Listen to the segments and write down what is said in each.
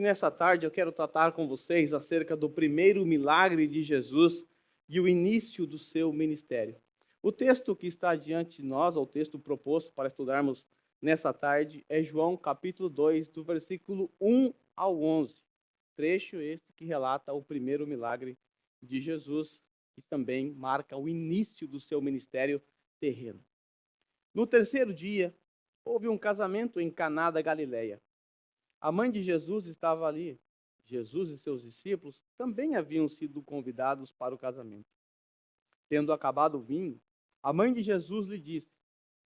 nessa tarde eu quero tratar com vocês acerca do primeiro milagre de Jesus e o início do seu ministério. O texto que está diante de nós, ou o texto proposto para estudarmos nessa tarde, é João capítulo 2, do versículo 1 ao 11. Trecho este que relata o primeiro milagre de Jesus e também marca o início do seu ministério terreno. No terceiro dia, houve um casamento em Caná da Galileia. A mãe de Jesus estava ali. Jesus e seus discípulos também haviam sido convidados para o casamento. Tendo acabado o vinho, a mãe de Jesus lhe disse: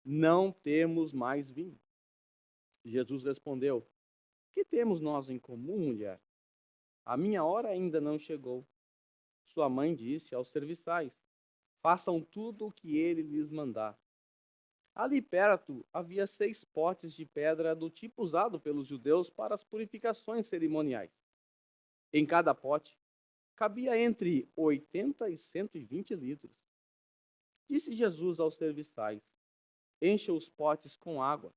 "Não temos mais vinho." Jesus respondeu: "Que temos nós em comum, mulher? A minha hora ainda não chegou." Sua mãe disse aos serviçais: "Façam tudo o que ele lhes mandar." Ali perto havia 6 potes de pedra do tipo usado pelos judeus para as purificações cerimoniais. Em cada pote cabia entre 80 e 120 litros. Disse Jesus aos serviçais: "Encha os potes com água."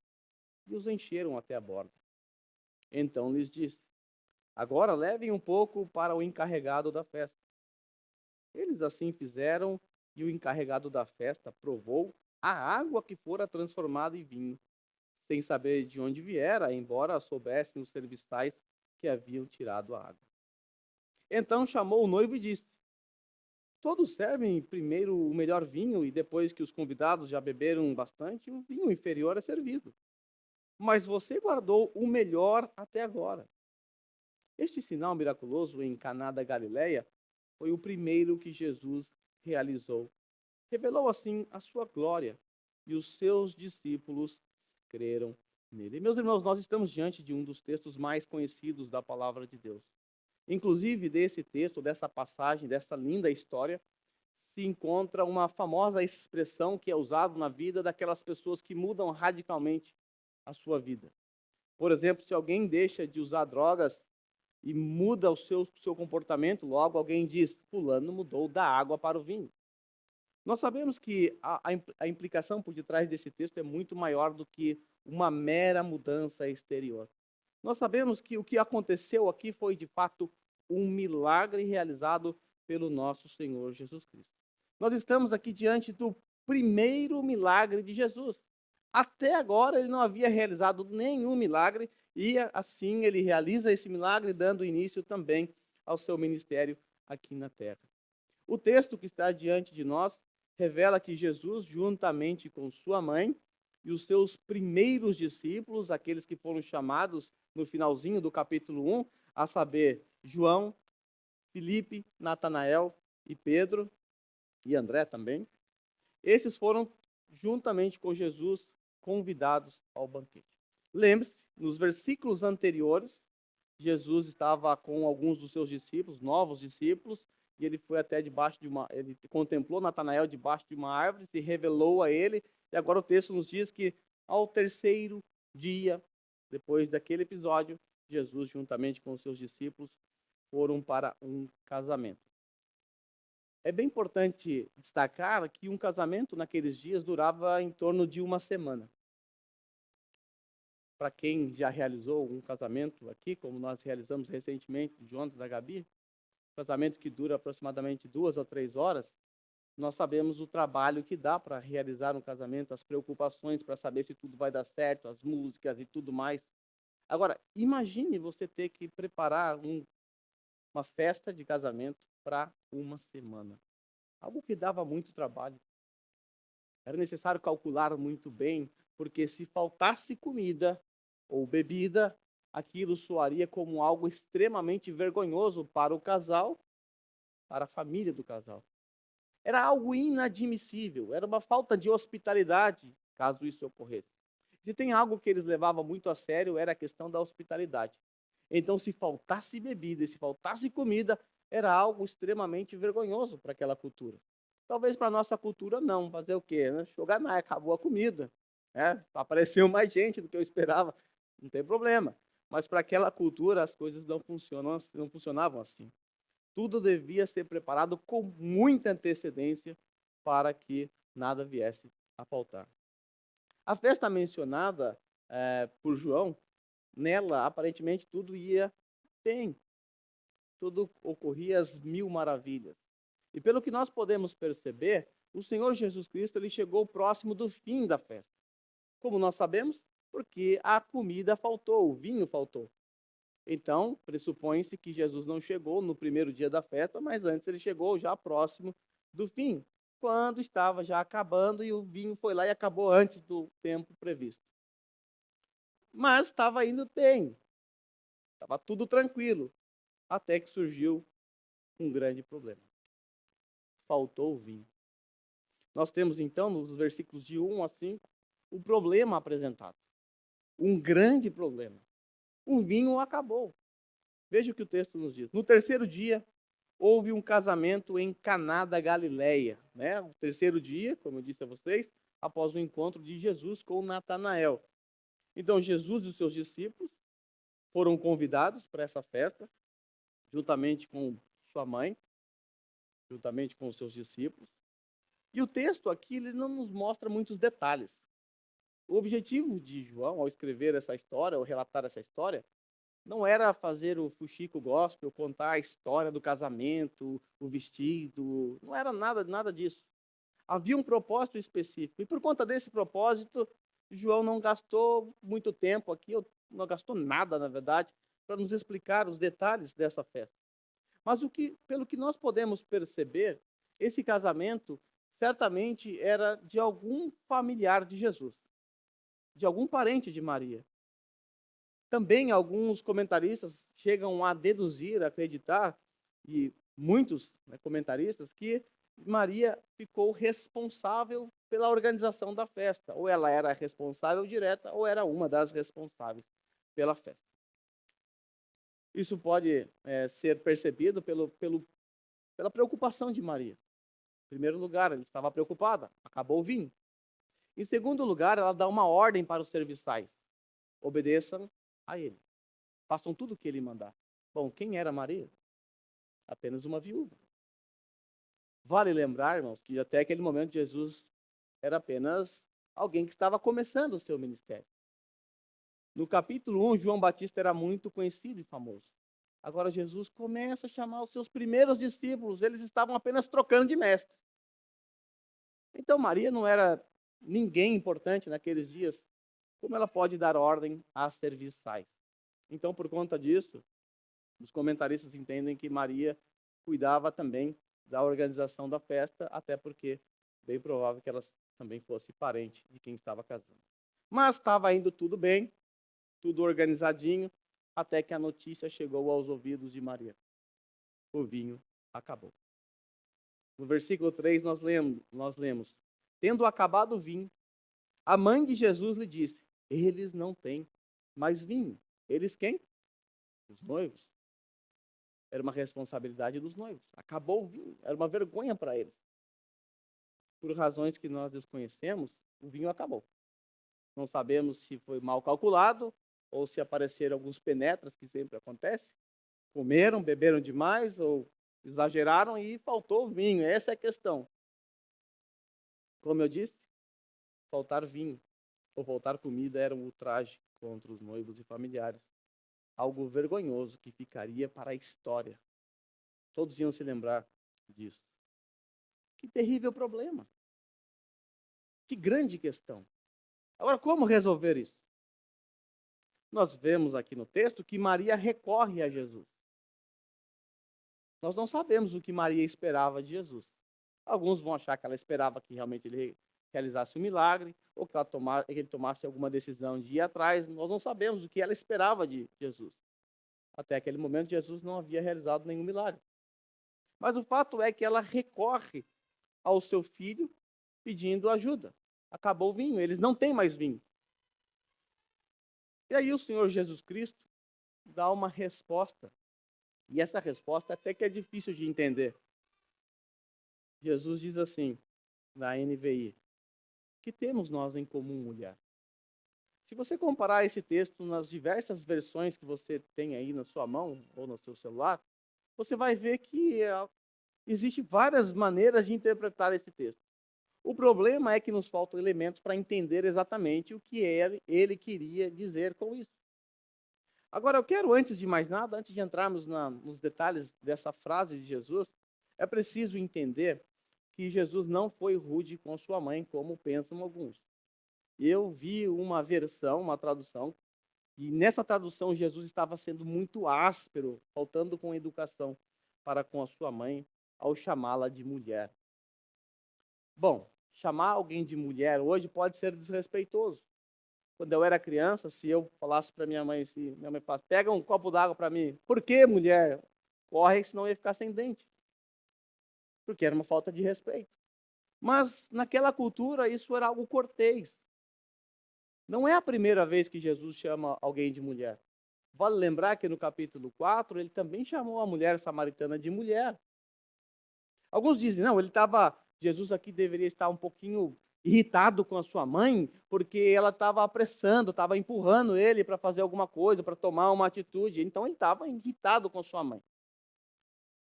E os encheram até a borda. Então lhes disse: "Agora levem um pouco para o encarregado da festa." Eles assim fizeram, e o encarregado da festa provou a água que fora transformada em vinho, sem saber de onde viera, embora soubessem os serviçais que haviam tirado a água. Então chamou o noivo e disse: "Todos servem primeiro o melhor vinho, e depois que os convidados já beberam bastante, o vinho inferior é servido. Mas você guardou o melhor até agora." Este sinal miraculoso em Caná da Galileia foi o primeiro que Jesus realizou. Revelou assim a sua glória, e os seus discípulos creram nele. Meus irmãos, nós estamos diante de um dos textos mais conhecidos da palavra de Deus. Inclusive, desse texto, dessa passagem, dessa linda história, se encontra uma famosa expressão que é usada na vida daquelas pessoas que mudam radicalmente a sua vida. Por exemplo, se alguém deixa de usar drogas e muda o seu comportamento, logo alguém diz: "Fulano mudou da água para o vinho." Nós sabemos que a implicação por detrás desse texto é muito maior do que uma mera mudança exterior. Nós sabemos que o que aconteceu aqui foi, de fato, um milagre realizado pelo nosso Senhor Jesus Cristo. Nós estamos aqui diante do primeiro milagre de Jesus. Até agora ele não havia realizado nenhum milagre e assim ele realiza esse milagre, dando início também ao seu ministério aqui na terra. O texto que está diante de nós revela que Jesus, juntamente com sua mãe e os seus primeiros discípulos, aqueles que foram chamados no finalzinho do capítulo 1, a saber, João, Filipe, Natanael e Pedro, e André também, esses foram, juntamente com Jesus, convidados ao banquete. Lembre-se, nos versículos anteriores, Jesus estava com alguns dos seus discípulos, novos discípulos, e ele foi até ele contemplou Natanael debaixo de uma árvore, se revelou a ele, e agora o texto nos diz que ao terceiro dia, depois daquele episódio, Jesus, juntamente com os seus discípulos, foram para um casamento. É bem importante destacar que um casamento naqueles dias durava em torno de uma semana. Para quem já realizou um casamento aqui, como nós realizamos recentemente, de Jonas da Gabi, casamento que dura aproximadamente 2 ou 3 horas, nós sabemos o trabalho que dá para realizar um casamento, as preocupações para saber se tudo vai dar certo, as músicas e tudo mais. Agora, imagine você ter que preparar uma festa de casamento para uma semana. Algo que dava muito trabalho. Era necessário calcular muito bem, porque se faltasse comida ou bebida, aquilo soaria como algo extremamente vergonhoso para o casal, para a família do casal. Era algo inadmissível, era uma falta de hospitalidade, caso isso ocorresse. Se tem algo que eles levavam muito a sério, era a questão da hospitalidade. Então, se faltasse bebida e se faltasse comida, era algo extremamente vergonhoso para aquela cultura. Talvez para a nossa cultura não, fazer o quê? Né? Jogar na acabou a comida. Apareceu mais gente do que eu esperava, não tem problema. Mas para aquela cultura as coisas não funcionavam assim. Tudo devia ser preparado com muita antecedência para que nada viesse a faltar. A festa mencionada por João, nela aparentemente tudo ia bem, tudo ocorria às mil maravilhas. E pelo que nós podemos perceber, o Senhor Jesus Cristo ele chegou próximo do fim da festa. Como nós sabemos? Porque a comida faltou, o vinho faltou. Então, pressupõe-se que Jesus não chegou no primeiro dia da festa, mas antes ele chegou já próximo do fim, quando estava já acabando e o vinho foi lá e acabou antes do tempo previsto. Mas estava indo bem, estava tudo tranquilo, até que surgiu um grande problema. Faltou o vinho. Nós temos então, nos versículos de 1 a 5, o problema apresentado. Um grande problema. O vinho acabou. Veja o que o texto nos diz. No terceiro dia, houve um casamento em Caná da Galileia. Né? O terceiro dia, como eu disse a vocês, após o encontro de Jesus com Natanael. Então, Jesus e os seus discípulos foram convidados para essa festa, juntamente com sua mãe, juntamente com os seus discípulos. E o texto aqui ele não nos mostra muitos detalhes. O objetivo de João, ao escrever essa história, ou relatar essa história, não era fazer o fuxico gospel, contar a história do casamento, o vestido, não era nada disso. Havia um propósito específico. E por conta desse propósito, João não gastou muito tempo aqui, ou não gastou nada, na verdade, para nos explicar os detalhes dessa festa. Mas pelo que nós podemos perceber, esse casamento certamente era de algum familiar de Jesus, de algum parente de Maria. Também alguns comentaristas chegam a deduzir, a acreditar, e muitos comentaristas, que Maria ficou responsável pela organização da festa. Ou ela era responsável direta, ou era uma das responsáveis pela festa. Isso pode ser percebido pela preocupação de Maria. Em primeiro lugar, ela estava preocupada, acabou o vinho. Em segundo lugar, ela dá uma ordem para os serviçais. Obedeçam a ele. Façam tudo o que ele mandar. Bom, quem era Maria? Apenas uma viúva. Vale lembrar, irmãos, que até aquele momento Jesus era apenas alguém que estava começando o seu ministério. No capítulo 1, João Batista era muito conhecido e famoso. Agora Jesus começa a chamar os seus primeiros discípulos. Eles estavam apenas trocando de mestre. Então Maria não era ninguém importante naqueles dias. Como ela pode dar ordem às serviçais? Então, por conta disso, os comentaristas entendem que Maria cuidava também da organização da festa, até porque é bem provável que ela também fosse parente de quem estava casando. Mas estava indo tudo bem, tudo organizadinho, até que a notícia chegou aos ouvidos de Maria. O vinho acabou. No versículo 3 nós lemos, tendo acabado o vinho, a mãe de Jesus lhe disse, eles não têm mais vinho. Eles quem? Os noivos. Era uma responsabilidade dos noivos. Acabou o vinho. Era uma vergonha para eles. Por razões que nós desconhecemos, o vinho acabou. Não sabemos se foi mal calculado ou se apareceram alguns penetras, que sempre acontece. Comeram, beberam demais ou exageraram e faltou vinho. Essa é a questão. Como eu disse, faltar vinho ou faltar comida era um ultraje contra os noivos e familiares. Algo vergonhoso que ficaria para a história. Todos iam se lembrar disso. Que terrível problema. Que grande questão. Agora, como resolver isso? Nós vemos aqui no texto que Maria recorre a Jesus. Nós não sabemos o que Maria esperava de Jesus. Alguns vão achar que ela esperava que realmente ele realizasse um milagre, ou que ele tomasse alguma decisão de ir atrás. Nós não sabemos o que ela esperava de Jesus. Até aquele momento, Jesus não havia realizado nenhum milagre. Mas o fato é que ela recorre ao seu filho pedindo ajuda. Acabou o vinho, eles não têm mais vinho. E aí o Senhor Jesus Cristo dá uma resposta. E essa resposta até que é difícil de entender. Jesus diz assim, na NVI, que temos nós em comum, mulher? Se você comparar esse texto nas diversas versões que você tem aí na sua mão ou no seu celular, você vai ver que existem várias maneiras de interpretar esse texto. O problema é que nos faltam elementos para entender exatamente o que ele queria dizer com isso. Agora, eu quero, antes de mais nada, antes de entrarmos nos detalhes dessa frase de Jesus, é preciso entender que Jesus não foi rude com sua mãe, como pensam alguns. Eu vi uma versão, uma tradução, e nessa tradução Jesus estava sendo muito áspero, faltando com educação para com a sua mãe, ao chamá-la de mulher. Bom, chamar alguém de mulher hoje pode ser desrespeitoso. Quando eu era criança, se eu falasse para minha mãe, se minha mãe falasse, pega um copo d'água para mim, por que mulher? Corre, senão eu ia ficar sem dente. Porque era uma falta de respeito. Mas naquela cultura isso era algo cortês. Não é a primeira vez que Jesus chama alguém de mulher. Vale lembrar que no capítulo 4, ele também chamou a mulher samaritana de mulher. Alguns dizem, não, Jesus aqui deveria estar um pouquinho irritado com a sua mãe, porque ela estava apressando, estava empurrando ele para fazer alguma coisa, para tomar uma atitude. Então ele estava irritado com a sua mãe.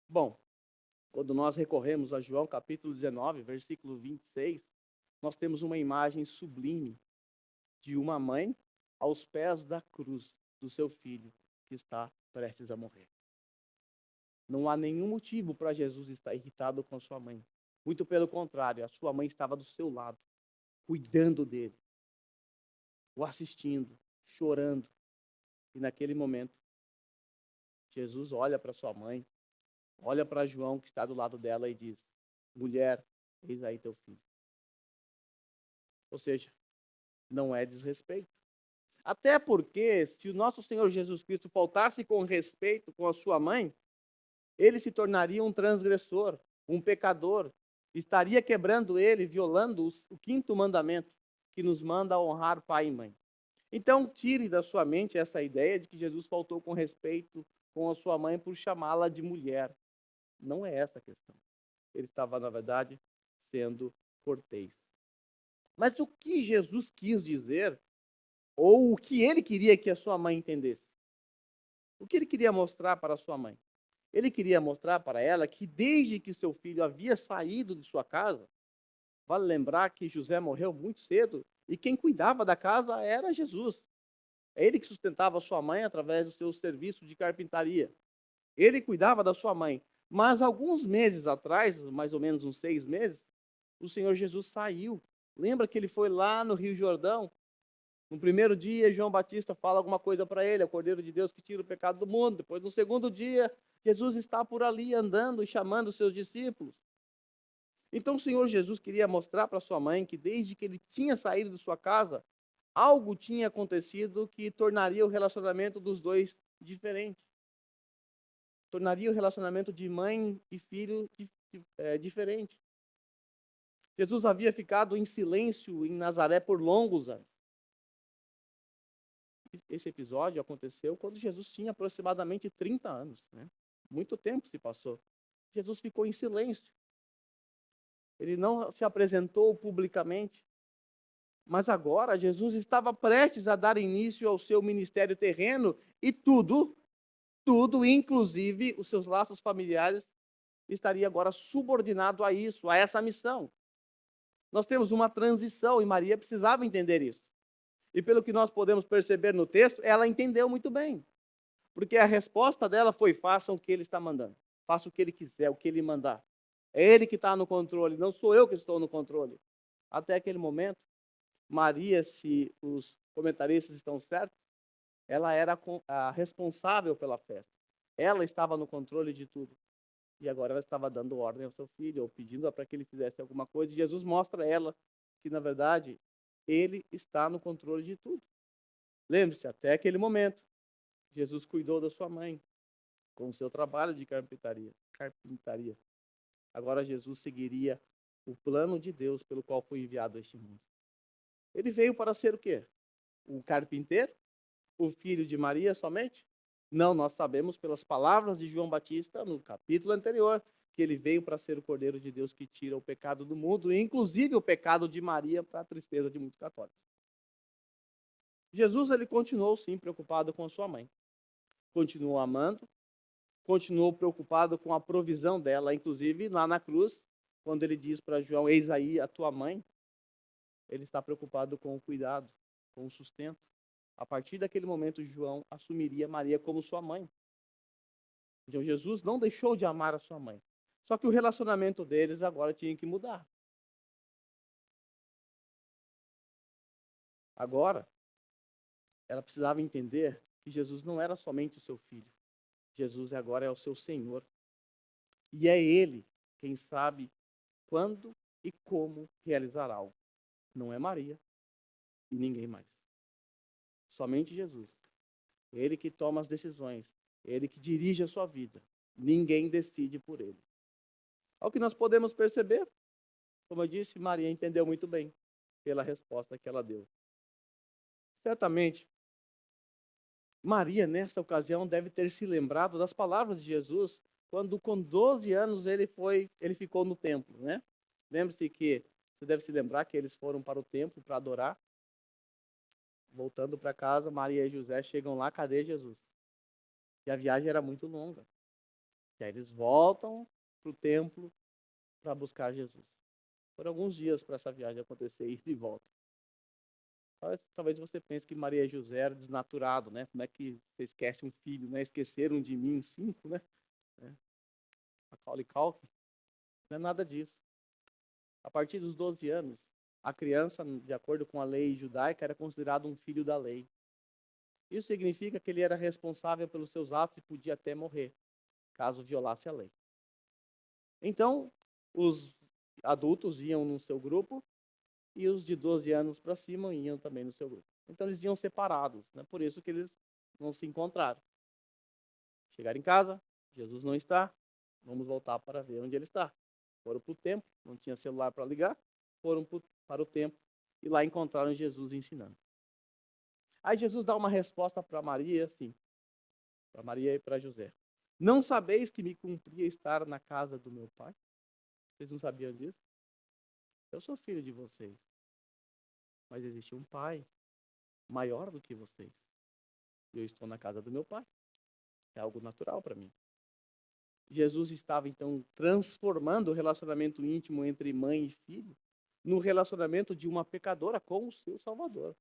Bom, quando nós recorremos a João capítulo 19, versículo 26, nós temos uma imagem sublime de uma mãe aos pés da cruz do seu filho que está prestes a morrer. Não há nenhum motivo para Jesus estar irritado com sua mãe. Muito pelo contrário, a sua mãe estava do seu lado, cuidando dele, o assistindo, chorando. E naquele momento, Jesus olha para sua mãe, olha para João que está do lado dela e diz, mulher, eis aí teu filho. Ou seja, não é desrespeito. Até porque, se o nosso Senhor Jesus Cristo faltasse com respeito com a sua mãe, ele se tornaria um transgressor, um pecador, estaria quebrando ele, violando o quinto mandamento, que nos manda honrar pai e mãe. Então, tire da sua mente essa ideia de que Jesus faltou com respeito com a sua mãe por chamá-la de mulher. Não é essa a questão. Ele estava, na verdade, sendo cortês. Mas o que Jesus quis dizer, ou o que ele queria que a sua mãe entendesse? O que ele queria mostrar para a sua mãe? Ele queria mostrar para ela que desde que seu filho havia saído de sua casa, vale lembrar que José morreu muito cedo, e quem cuidava da casa era Jesus. É ele que sustentava a sua mãe através do seu serviço de carpintaria. Ele cuidava da sua mãe. Mas alguns meses atrás, mais ou menos uns 6 meses, o Senhor Jesus saiu. Lembra que ele foi lá no Rio Jordão? No primeiro dia, João Batista fala alguma coisa para ele, é o Cordeiro de Deus que tira o pecado do mundo. Depois, no segundo dia, Jesus está por ali andando e chamando os seus discípulos. Então, o Senhor Jesus queria mostrar para sua mãe que desde que ele tinha saído de sua casa, algo tinha acontecido que tornaria o relacionamento dos dois diferente. Tornaria o relacionamento de mãe e filho diferente. Jesus havia ficado em silêncio em Nazaré por longos anos. Esse episódio aconteceu quando Jesus tinha aproximadamente 30 anos. Né? Muito tempo se passou. Jesus ficou em silêncio. Ele não se apresentou publicamente. Mas agora Jesus estava prestes a dar início ao seu ministério terreno e tudo, inclusive os seus laços familiares, estaria agora subordinado a isso, a essa missão. Nós temos uma transição e Maria precisava entender isso. E pelo que nós podemos perceber no texto, ela entendeu muito bem. Porque a resposta dela foi, faça o que ele está mandando. Faça o que ele quiser, o que ele mandar. É ele que está no controle, não sou eu que estou no controle. Até aquele momento, Maria, se os comentaristas estão certos, ela era a responsável pela festa. Ela estava no controle de tudo. E agora ela estava dando ordem ao seu filho, ou pedindo para que ele fizesse alguma coisa. E Jesus mostra a ela que, na verdade, ele está no controle de tudo. Lembre-se, até aquele momento, Jesus cuidou da sua mãe, com o seu trabalho de carpintaria. Agora Jesus seguiria o plano de Deus pelo qual foi enviado a este mundo. Ele veio para ser o quê? O carpinteiro? O filho de Maria somente? Não, nós sabemos pelas palavras de João Batista no capítulo anterior que ele veio para ser o Cordeiro de Deus que tira o pecado do mundo, inclusive o pecado de Maria, para a tristeza de muitos católicos. Jesus, ele continuou sim preocupado com a sua mãe. Continuou amando, continuou preocupado com a provisão dela, inclusive lá na cruz, quando ele diz para João, eis aí a tua mãe, ele está preocupado com o cuidado, com o sustento, A partir daquele momento, João assumiria Maria como sua mãe. Então, Jesus não deixou de amar a sua mãe. Só que o relacionamento deles agora tinha que mudar. Agora, ela precisava entender que Jesus não era somente o seu filho. Jesus agora é o seu Senhor. E é Ele quem sabe quando e como realizar algo. Não é Maria e ninguém mais. Somente Jesus. Ele que toma as decisões. Ele que dirige a sua vida. Ninguém decide por ele. Ao que nós podemos perceber, como eu disse, Maria entendeu muito bem pela resposta que ela deu. Certamente, Maria, nessa ocasião, deve ter se lembrado das palavras de Jesus quando, com 12 anos, ele ficou no templo, né? Lembre-se que, você deve se lembrar que eles foram para o templo para adorar. Voltando para casa, Maria e José chegam lá, cadê Jesus? E a viagem era muito longa. E aí eles voltam para o templo para buscar Jesus. Foram alguns dias para essa viagem acontecer, ir e volta. Talvez você pense que Maria e José eram desnaturados, né? Como é que você esquece um filho, né? Esqueceram de mim 5, né? Macaulay Culkin. Não é nada disso. A partir dos 12 anos, a criança, de acordo com a lei judaica, era considerado um filho da lei. Isso significa que ele era responsável pelos seus atos e podia até morrer, caso violasse a lei. Então, os adultos iam no seu grupo e os de 12 anos para cima iam também no seu grupo. Então, eles iam separados, né? Por isso que eles não se encontraram. Chegaram em casa, Jesus não está, vamos voltar para ver onde ele está. Foram para o templo, não tinha celular para ligar, foram para o templo e lá encontraram Jesus ensinando. Aí Jesus dá uma resposta para Maria, assim, para Maria e para José. Não sabeis que me cumpria estar na casa do meu pai? Vocês não sabiam disso? Eu sou filho de vocês. Mas existe um pai maior do que vocês. E eu estou na casa do meu pai. É algo natural para mim. Jesus estava, então, transformando o relacionamento íntimo entre mãe e filho no relacionamento de uma pecadora com o seu Salvador.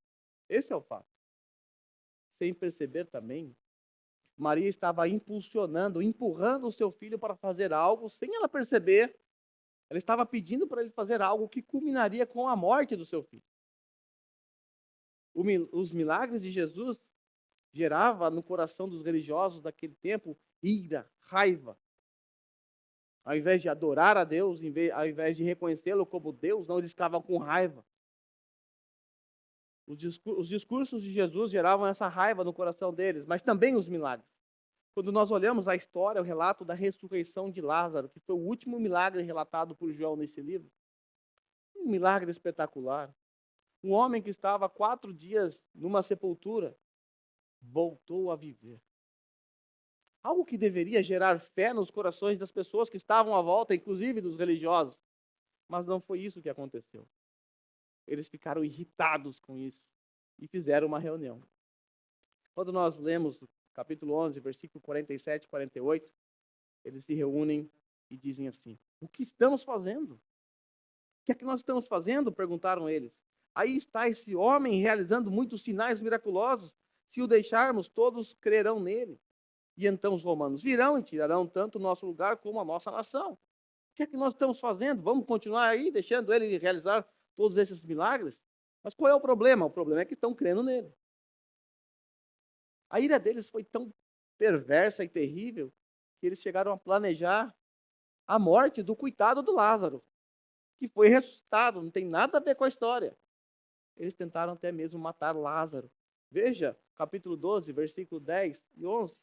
Esse é o fato. Sem perceber também, Maria estava impulsionando, empurrando o seu filho para fazer algo, sem ela perceber. Ela estava pedindo para ele fazer algo que culminaria com a morte do seu filho. Os milagres de Jesus geravam no coração dos religiosos daquele tempo ira, raiva. Ao invés de adorar a Deus, ao invés de reconhecê-lo como Deus, não, eles ficavam com raiva. Os discursos de Jesus geravam essa raiva no coração deles, mas também os milagres. Quando nós olhamos a história, o relato da ressurreição de Lázaro, que foi o último milagre relatado por João nesse livro, um milagre espetacular. Um homem que estava 4 dias numa sepultura voltou a viver. Algo que deveria gerar fé nos corações das pessoas que estavam à volta, inclusive dos religiosos. Mas não foi isso que aconteceu. Eles ficaram irritados com isso e fizeram uma reunião. Quando nós lemos o capítulo 11, versículo 47 e 48, eles se reúnem e dizem assim: o que estamos fazendo? O que é que nós estamos fazendo? Perguntaram eles. Aí está esse homem realizando muitos sinais miraculosos. Se o deixarmos, todos crerão nele. E então os romanos virão e tirarão tanto o nosso lugar como a nossa nação. O que é que nós estamos fazendo? Vamos continuar aí, deixando ele realizar todos esses milagres? Mas qual é o problema? O problema é que estão crendo nele. A ira deles foi tão perversa e terrível que eles chegaram a planejar a morte do coitado do Lázaro, que foi ressuscitado, não tem nada a ver com a história. Eles tentaram até mesmo matar Lázaro. Veja, capítulo 12, versículo 10 e 11.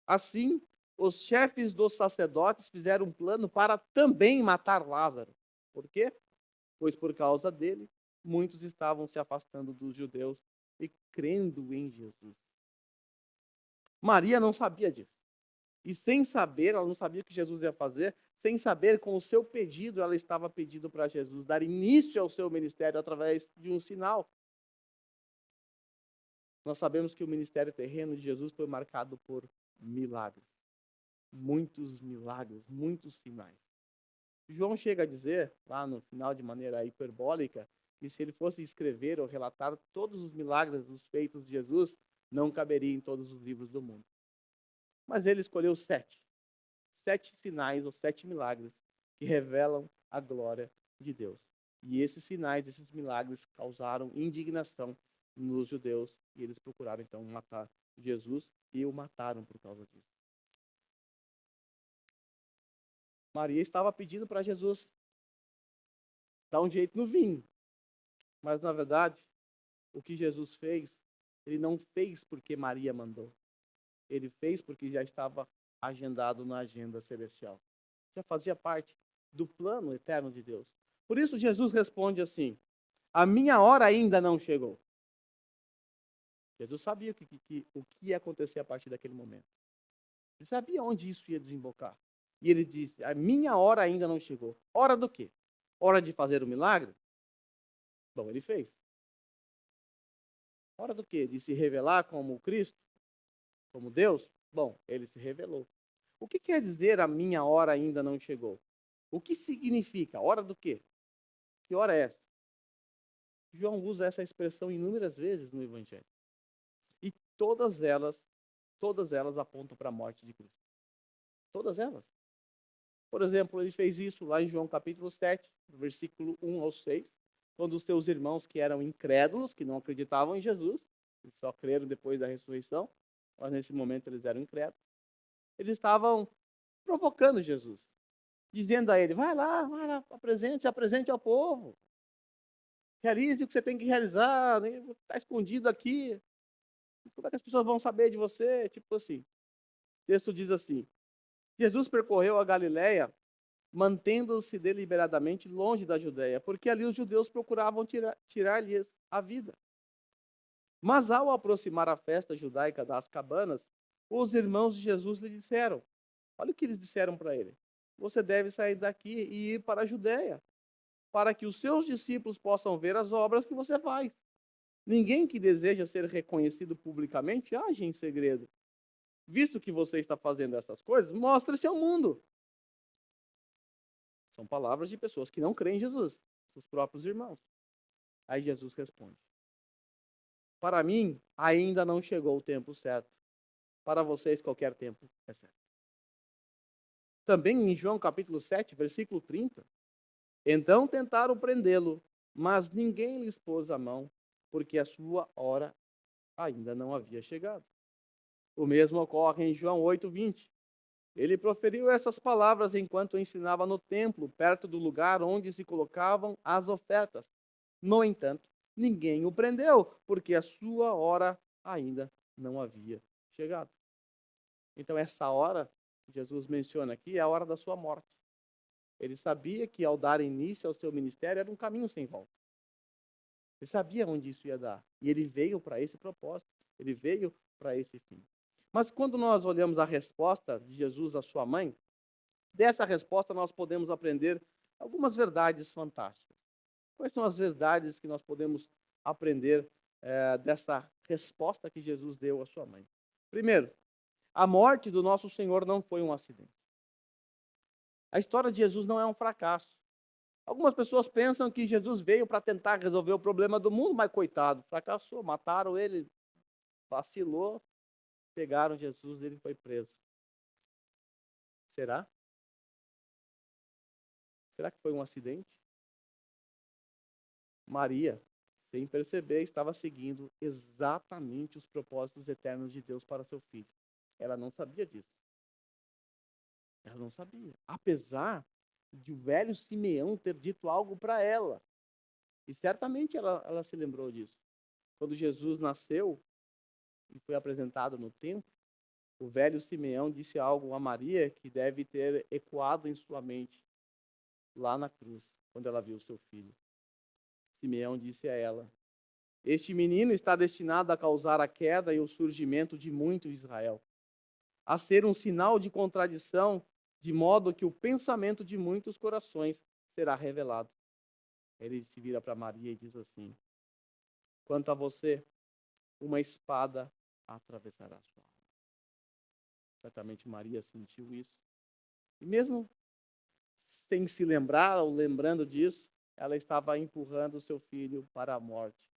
Assim, os chefes dos sacerdotes fizeram um plano para também matar Lázaro. Por quê? Pois por causa dele, muitos estavam se afastando dos judeus e crendo em Jesus. Maria não sabia disso. E sem saber, ela não sabia o que Jesus ia fazer, sem saber, com o seu pedido, ela estava pedindo para Jesus dar início ao seu ministério através de um sinal. Nós sabemos que o ministério terreno de Jesus foi marcado por milagres. Muitos milagres, muitos sinais. João chega a dizer, lá no final de maneira hiperbólica, e se ele fosse escrever ou relatar todos os milagres, os feitos de Jesus, não caberia em todos os livros do mundo. Mas ele escolheu 7. 7 sinais ou 7 milagres que revelam a glória de Deus. E esses sinais, esses milagres causaram indignação nos judeus e eles procuraram então matar Jesus e o mataram por causa disso. Maria estava pedindo para Jesus dar um jeito no vinho. Mas, na verdade, o que Jesus fez, ele não fez porque Maria mandou. Ele fez porque já estava agendado na agenda celestial. Já fazia parte do plano eterno de Deus. Por isso, Jesus responde assim: a minha hora ainda não chegou. Jesus sabia o que ia acontecer a partir daquele momento. Ele sabia onde isso ia desembocar. E ele disse: a minha hora ainda não chegou. Hora do quê? Hora de fazer o milagre? Bom, ele fez. Hora do quê? De se revelar como Cristo? Como Deus? Bom, ele se revelou. O que quer dizer a minha hora ainda não chegou? O que significa? Hora do quê? Que hora é essa? João usa essa expressão inúmeras vezes no Evangelho. E todas elas apontam para a morte de Cristo. Todas elas. Por exemplo, ele fez isso lá em João capítulo 7, versículo 1 ao 6, quando os seus irmãos que eram incrédulos, que não acreditavam em Jesus, eles só creram depois da ressurreição, mas nesse momento eles eram incrédulos, eles estavam provocando Jesus, dizendo a ele: vai lá, se apresente ao povo, realize o que você tem que realizar, está escondido aqui, como é que as pessoas vão saber de você? Tipo assim, o texto diz assim: Jesus percorreu a Galileia, mantendo-se deliberadamente longe da Judéia, porque ali os judeus procuravam tirar-lhes a vida. Mas ao aproximar a festa judaica das cabanas, os irmãos de Jesus lhe disseram, olha o que eles disseram para ele: você deve sair daqui e ir para a Judéia, para que os seus discípulos possam ver as obras que você faz. Ninguém que deseja ser reconhecido publicamente age em segredo. Visto que você está fazendo essas coisas, mostre-se ao mundo. São palavras de pessoas que não creem em Jesus, os próprios irmãos. Aí Jesus responde: para mim, ainda não chegou o tempo certo. Para vocês, qualquer tempo é certo. Também em João capítulo 7, versículo 30. Então tentaram prendê-lo, mas ninguém lhes pôs a mão, porque a sua hora ainda não havia chegado. O mesmo ocorre em João 8, 20. Ele proferiu essas palavras enquanto ensinava no templo, perto do lugar onde se colocavam as ofertas. No entanto, ninguém o prendeu, porque a sua hora ainda não havia chegado. Então, essa hora que Jesus menciona aqui é a hora da sua morte. Ele sabia que ao dar início ao seu ministério era um caminho sem volta. Ele sabia onde isso ia dar. E ele veio para esse propósito. Ele veio para esse fim. Mas quando nós olhamos a resposta de Jesus à sua mãe, dessa resposta nós podemos aprender algumas verdades fantásticas. Quais são as verdades que nós podemos aprender dessa resposta que Jesus deu à sua mãe? Primeiro, a morte do nosso Senhor não foi um acidente. A história de Jesus não é um fracasso. Algumas pessoas pensam que Jesus veio para tentar resolver o problema do mundo, mas coitado, fracassou, mataram ele, vacilou, pegaram Jesus e ele foi preso. Será? Será que foi um acidente? Maria, sem perceber, estava seguindo exatamente os propósitos eternos de Deus para seu filho. Ela não sabia disso. Ela não sabia. Apesar de o velho Simeão ter dito algo para ela. E certamente ela se lembrou disso. Quando Jesus nasceu e foi apresentado no templo, o velho Simeão disse algo a Maria que deve ter ecoado em sua mente lá na cruz, quando ela viu seu filho. Simeão disse a ela: este menino está destinado a causar a queda e o surgimento de muito Israel, a ser um sinal de contradição, de modo que o pensamento de muitos corações será revelado. Ele se vira para Maria e diz assim: quanto a você, uma espada atravessará sua alma. Certamente Maria sentiu isso. E mesmo sem se lembrar ou lembrando disso, ela estava empurrando o seu filho para a morte.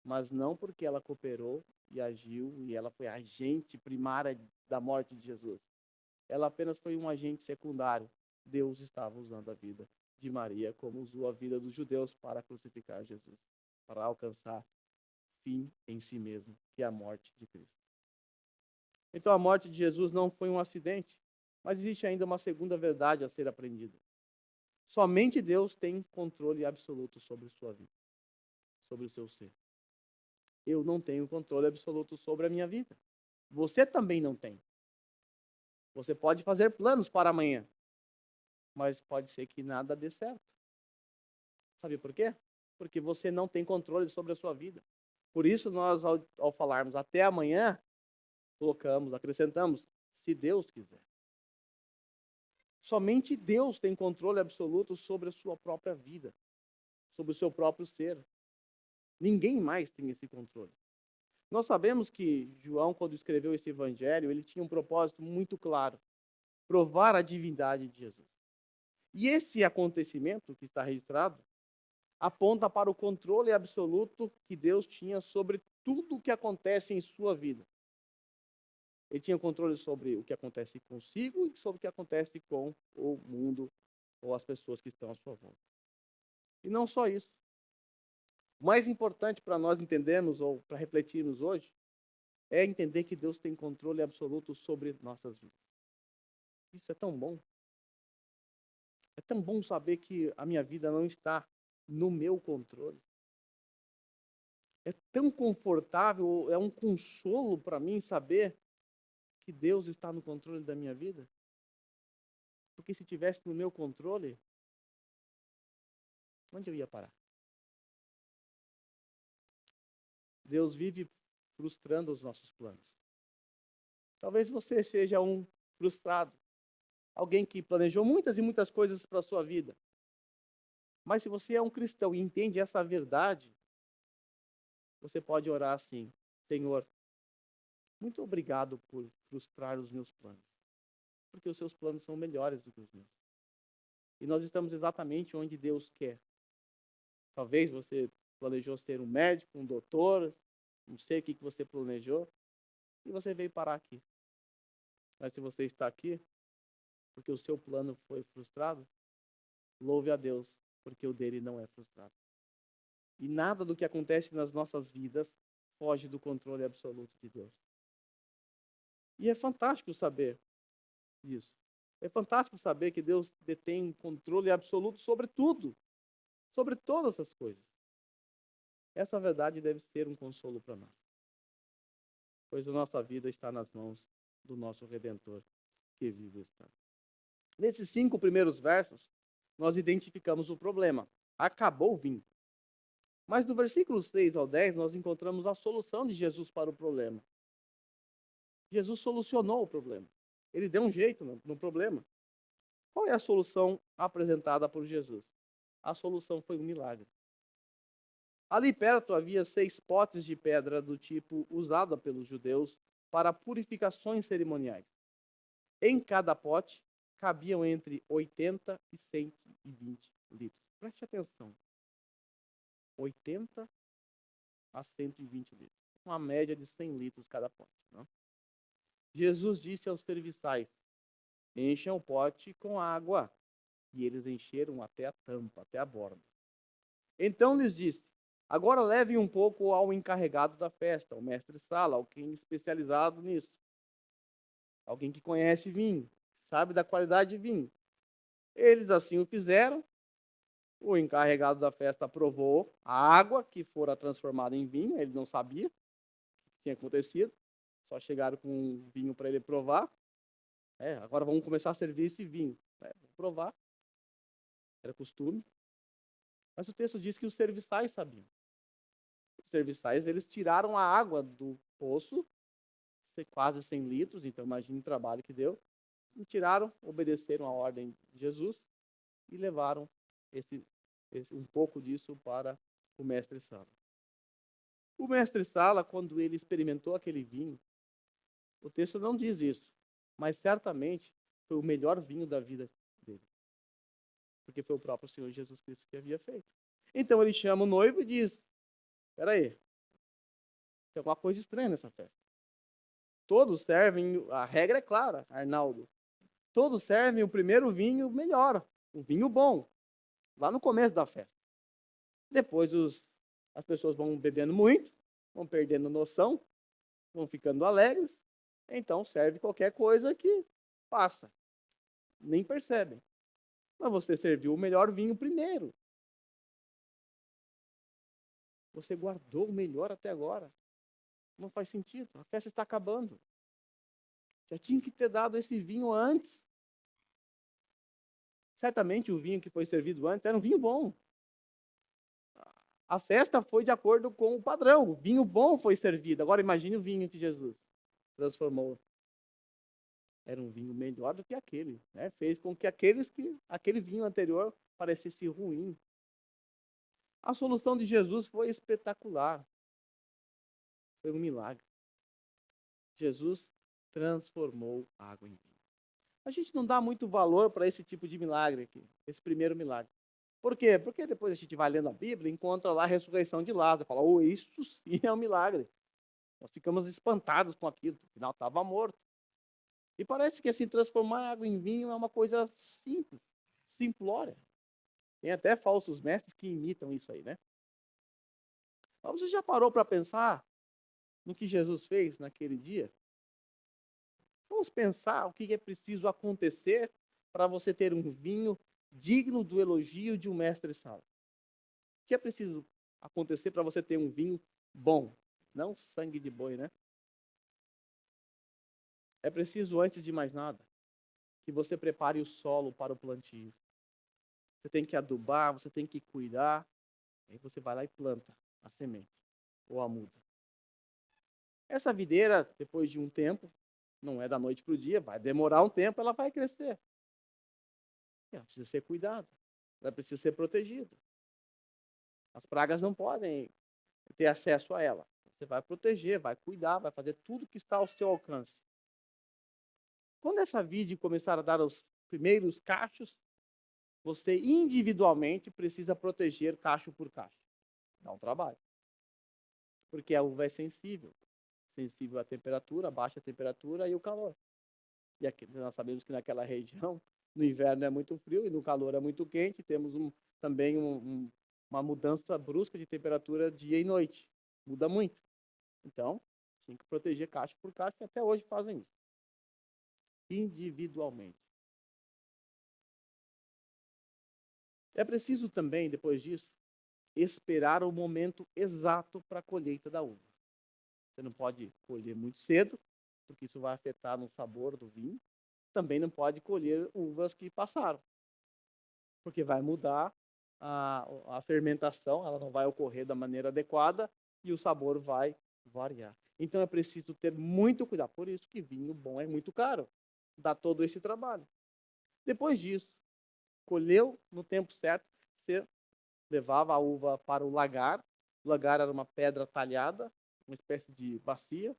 Mas não porque ela cooperou e agiu, e ela foi agente primária da morte de Jesus. Ela apenas foi um agente secundário. Deus estava usando a vida de Maria como usou a vida dos judeus para crucificar Jesus, para alcançar fim em si mesmo, que é a morte de Cristo. Então a morte de Jesus não foi um acidente, mas existe ainda uma segunda verdade a ser aprendida. Somente Deus tem controle absoluto sobre sua vida, sobre o seu ser. Eu não tenho controle absoluto sobre a minha vida. Você também não tem. Você pode fazer planos para amanhã, mas pode ser que nada dê certo. Sabe por quê? Porque você não tem controle sobre a sua vida. Por isso, nós, ao falarmos até amanhã, acrescentamos, se Deus quiser. Somente Deus tem controle absoluto sobre a sua própria vida, sobre o seu próprio ser. Ninguém mais tem esse controle. Nós sabemos que João, quando escreveu esse evangelho, ele tinha um propósito muito claro: provar a divindade de Jesus. E esse acontecimento que está registrado aponta para o controle absoluto que Deus tinha sobre tudo o que acontece em sua vida. Ele tinha controle sobre o que acontece consigo e sobre o que acontece com o mundo ou as pessoas que estão à sua volta. E não só isso. O mais importante para nós entendermos ou para refletirmos hoje é entender que Deus tem controle absoluto sobre nossas vidas. Isso é tão bom. É tão bom saber que a minha vida não está no meu controle. É tão confortável, é um consolo para mim saber que Deus está no controle da minha vida. Porque se tivesse no meu controle, onde eu ia parar? Deus vive frustrando os nossos planos. Talvez você seja um frustrado, alguém que planejou muitas e muitas coisas para a sua vida. Mas se você é um cristão e entende essa verdade, você pode orar assim: Senhor, muito obrigado por frustrar os meus planos, porque os seus planos são melhores do que os meus. E nós estamos exatamente onde Deus quer. Talvez você planejou ser um médico, um doutor, não sei o que você planejou, e você veio parar aqui. Mas se você está aqui, porque o seu plano foi frustrado, louve a Deus, porque o dele não é frustrado. E nada do que acontece nas nossas vidas foge do controle absoluto de Deus. E é fantástico saber isso. É fantástico saber que Deus detém controle absoluto sobre tudo, sobre todas as coisas. Essa verdade deve ser um consolo para nós, pois a nossa vida está nas mãos do nosso Redentor, que vive e está. Nesses 5 primeiros versos, nós identificamos o problema. Acabou o vinho. Mas do versículo 6 ao 10, nós encontramos a solução de Jesus para o problema. Jesus solucionou o problema. Ele deu um jeito no problema. Qual é a solução apresentada por Jesus? A solução foi um milagre. Ali perto havia 6 potes de pedra do tipo usada pelos judeus para purificações cerimoniais. Em cada pote cabiam entre 80 e 120 litros. Preste atenção. 80 a 120 litros. Uma média de 100 litros cada pote. Não? Jesus disse aos serviçais: encham o pote com água. E eles encheram até a tampa, até a borda. Então lhes disse: agora levem um pouco ao encarregado da festa, ao mestre-sala, alguém especializado nisso. Alguém que conhece vinho, sabe da qualidade de vinho. Eles assim o fizeram. O encarregado da festa provou a água que fora transformada em vinho. Ele não sabia o que tinha acontecido. Só chegaram com um vinho para ele provar. Agora vamos começar a servir esse vinho. Vou provar. Era costume. Mas o texto diz que os serviçais sabiam. Os serviçais, eles tiraram a água do poço, quase 100 litros, então imagine o trabalho que deu. E tiraram, obedeceram a ordem de Jesus e levaram um pouco disso para o mestre-sala. O mestre-sala, quando ele experimentou aquele vinho, o texto não diz isso, mas certamente foi o melhor vinho da vida dele. porque foi o próprio Senhor Jesus Cristo que havia feito. Então ele chama o noivo e diz: espera aí, tem alguma coisa estranha nessa festa. Todos servem, a regra é clara, Arnaldo. Todos servem o primeiro vinho melhor, o vinho bom, lá no começo da festa. Depois as pessoas vão bebendo muito, vão perdendo noção, vão ficando alegres, então serve qualquer coisa que passa. Nem percebem. Mas você serviu o melhor vinho primeiro. Você guardou o melhor até agora. Não faz sentido. A festa está acabando. Já tinha que ter dado esse vinho antes. Certamente o vinho que foi servido antes era um vinho bom. A festa foi de acordo com o padrão. O vinho bom foi servido. Agora imagine o vinho que Jesus transformou. Era um vinho melhor do que aquele. Né? Fez com que aquele vinho anterior parecesse ruim. A solução de Jesus foi espetacular. Foi um milagre. Jesus transformou a água em vinho. A gente não dá muito valor para esse tipo de milagre aqui, esse primeiro milagre. Por quê? Porque depois a gente vai lendo a Bíblia e encontra lá a ressurreição de Lázaro. Fala, oh, isso sim é um milagre. Nós ficamos espantados com aquilo, afinal estava morto. E parece que assim, transformar água em vinho é uma coisa simples, simplória. Tem até falsos mestres que imitam isso aí, né? Mas você já parou para pensar no que Jesus fez naquele dia? Vamos pensar o que é preciso acontecer para você ter um vinho digno do elogio de um mestre sábio. O que é preciso acontecer para você ter um vinho bom? Não sangue de boi, né? É preciso, antes de mais nada, que você prepare o solo para o plantio. Você tem que adubar, você tem que cuidar. Aí você vai lá e planta a semente ou a muda. Essa videira, depois de um tempo, não é da noite para o dia, vai demorar um tempo, ela vai crescer. Ela precisa ser cuidada, ela precisa ser protegida. As pragas não podem ter acesso a ela. Você vai proteger, vai cuidar, vai fazer tudo que está ao seu alcance. Quando essa vide começar a dar os primeiros cachos, você individualmente precisa proteger cacho por cacho. Dá um trabalho. Porque a uva é sensível. Sensível à temperatura, à baixa temperatura e o calor. E aqui, nós sabemos que naquela região, no inverno é muito frio e no calor é muito quente. Temos também uma mudança brusca de temperatura dia e noite. Muda muito. Então, tem que proteger cacho por cacho e até hoje fazem isso. Individualmente. É preciso também, depois disso, esperar o momento exato para a colheita da uva. Você não pode colher muito cedo, porque isso vai afetar no sabor do vinho. Também não pode colher uvas que passaram, porque vai mudar a fermentação, ela não vai ocorrer da maneira adequada e o sabor vai variar. Então é preciso ter muito cuidado. Por isso que vinho bom é muito caro. Dá todo esse trabalho. Depois disso, colheu no tempo certo, você levava a uva para o lagar. O lagar era uma pedra talhada, uma espécie de bacia.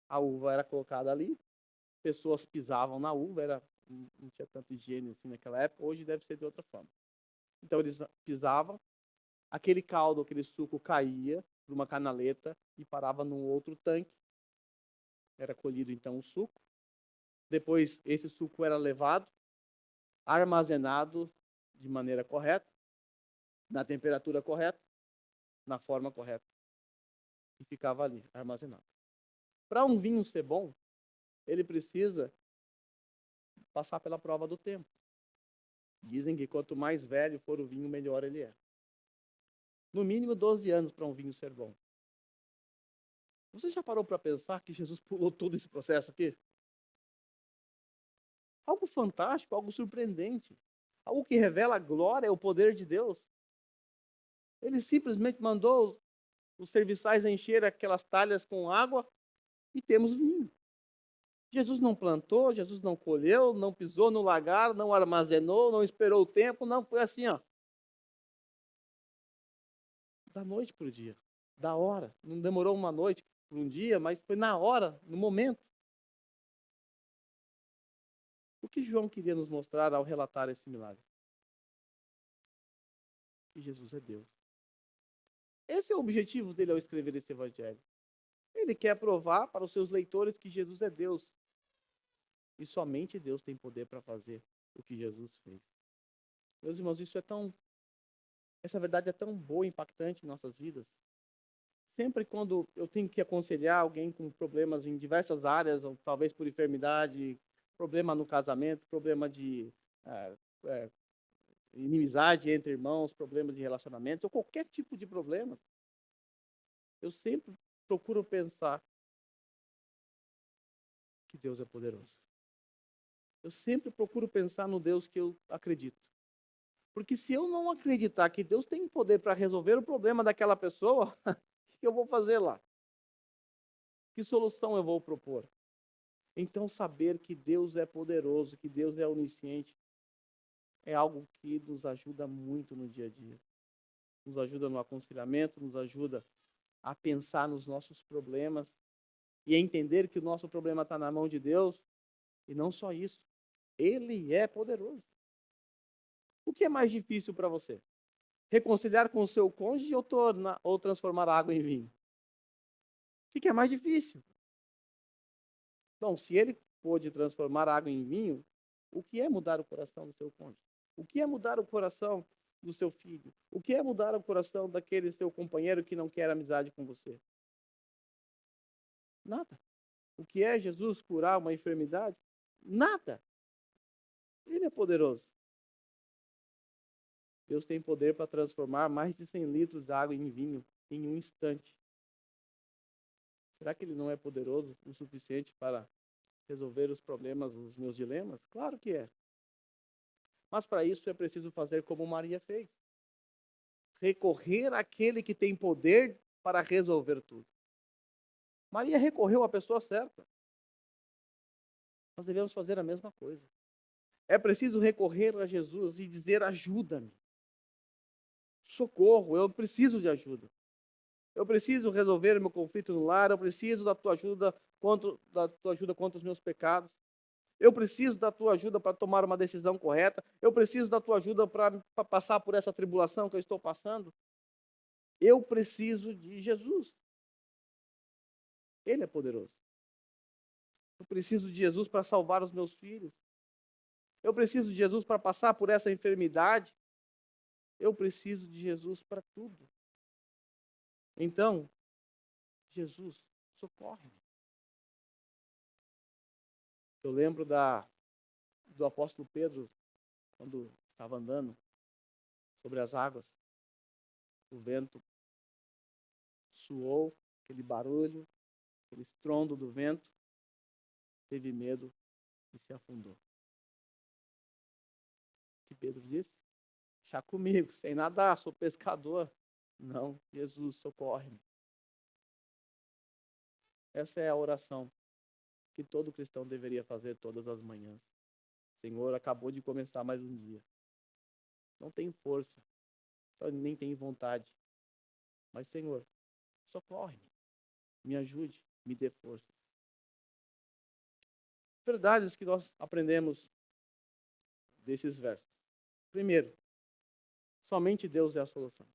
A uva era colocada ali. Pessoas pisavam na uva, não tinha tanta higiene assim naquela época. Hoje deve ser de outra forma. Então eles pisavam, aquele caldo, aquele suco caía para uma canaleta e parava num outro tanque. Era colhido então o suco. Depois esse suco era levado, armazenado de maneira correta, na temperatura correta, na forma correta. E ficava ali, armazenado. Para um vinho ser bom, ele precisa passar pela prova do tempo. Dizem que quanto mais velho for o vinho, melhor ele é. No mínimo 12 anos para um vinho ser bom. Você já parou para pensar que Jesus pulou todo esse processo aqui? Algo fantástico, algo surpreendente. Algo que revela a glória e o poder de Deus. Ele simplesmente mandou os serviçais encher aquelas talhas com água e temos vinho. Jesus não plantou, Jesus não colheu, não pisou no lagar, não armazenou, não esperou o tempo, não, foi assim, ó. Da noite para o dia, da hora. Não demorou uma noite para um dia, mas foi na hora, no momento. O que João queria nos mostrar ao relatar esse milagre? que Jesus é Deus. Esse é o objetivo dele ao escrever esse evangelho. Ele quer provar para os seus leitores que Jesus é Deus. E somente Deus tem poder para fazer o que Jesus fez. Meus irmãos, essa verdade é tão boa e impactante em nossas vidas. Sempre quando eu tenho que aconselhar alguém com problemas em diversas áreas, ou talvez por enfermidade, problema no casamento, problema de inimizade entre irmãos, problemas de relacionamento, ou qualquer tipo de problema, eu sempre procuro pensar que Deus é poderoso. Eu sempre procuro pensar no Deus que eu acredito. Porque se eu não acreditar que Deus tem poder para resolver o problema daquela pessoa, o que eu vou fazer lá? Que solução eu vou propor? Então, saber que Deus é poderoso, que Deus é onisciente, é algo que nos ajuda muito no dia a dia. Nos ajuda no aconselhamento, nos ajuda a pensar nos nossos problemas e a entender que o nosso problema está na mão de Deus. E não só isso, Ele é poderoso. O que é mais difícil para você? Reconciliar com o seu cônjuge ou transformar a água em vinho? O que é mais difícil? Bom, se ele pôde transformar a água em vinho, o que é mudar o coração do seu cônjuge? O que é mudar o coração do seu filho? O que é mudar o coração daquele seu companheiro que não quer amizade com você? Nada. O que é Jesus curar uma enfermidade? Nada. Ele é poderoso. Deus tem poder para transformar mais de 100 litros de água em vinho em um instante. Será que Ele não é poderoso o suficiente para resolver os problemas, os meus dilemas? Claro que é. Mas para isso é preciso fazer como Maria fez. Recorrer àquele que tem poder para resolver tudo. Maria recorreu à pessoa certa. Nós devemos fazer a mesma coisa. É preciso recorrer a Jesus e dizer: ajuda-me. Socorro, eu preciso de ajuda. Eu preciso resolver meu conflito no lar, eu preciso da tua ajuda contra os meus pecados. Eu preciso da tua ajuda para tomar uma decisão correta. Eu preciso da tua ajuda para passar por essa tribulação que eu estou passando. Eu preciso de Jesus. Ele é poderoso. Eu preciso de Jesus para salvar os meus filhos. Eu preciso de Jesus para passar por essa enfermidade. Eu preciso de Jesus para tudo. Então, Jesus, socorre-me. Eu lembro do apóstolo Pedro, quando estava andando sobre as águas. O vento soou, aquele barulho, aquele estrondo do vento. Teve medo e se afundou. O que Pedro disse? Chá comigo, sem nadar, sou pescador. Não, Jesus, socorre-me. Essa é a oração que todo cristão deveria fazer todas as manhãs. Senhor, acabou de começar mais um dia. Não tenho força, nem tenho vontade. Mas, Senhor, socorre-me, me ajude, me dê força. Verdades que nós aprendemos desses versos. Primeiro, somente Deus é a solução.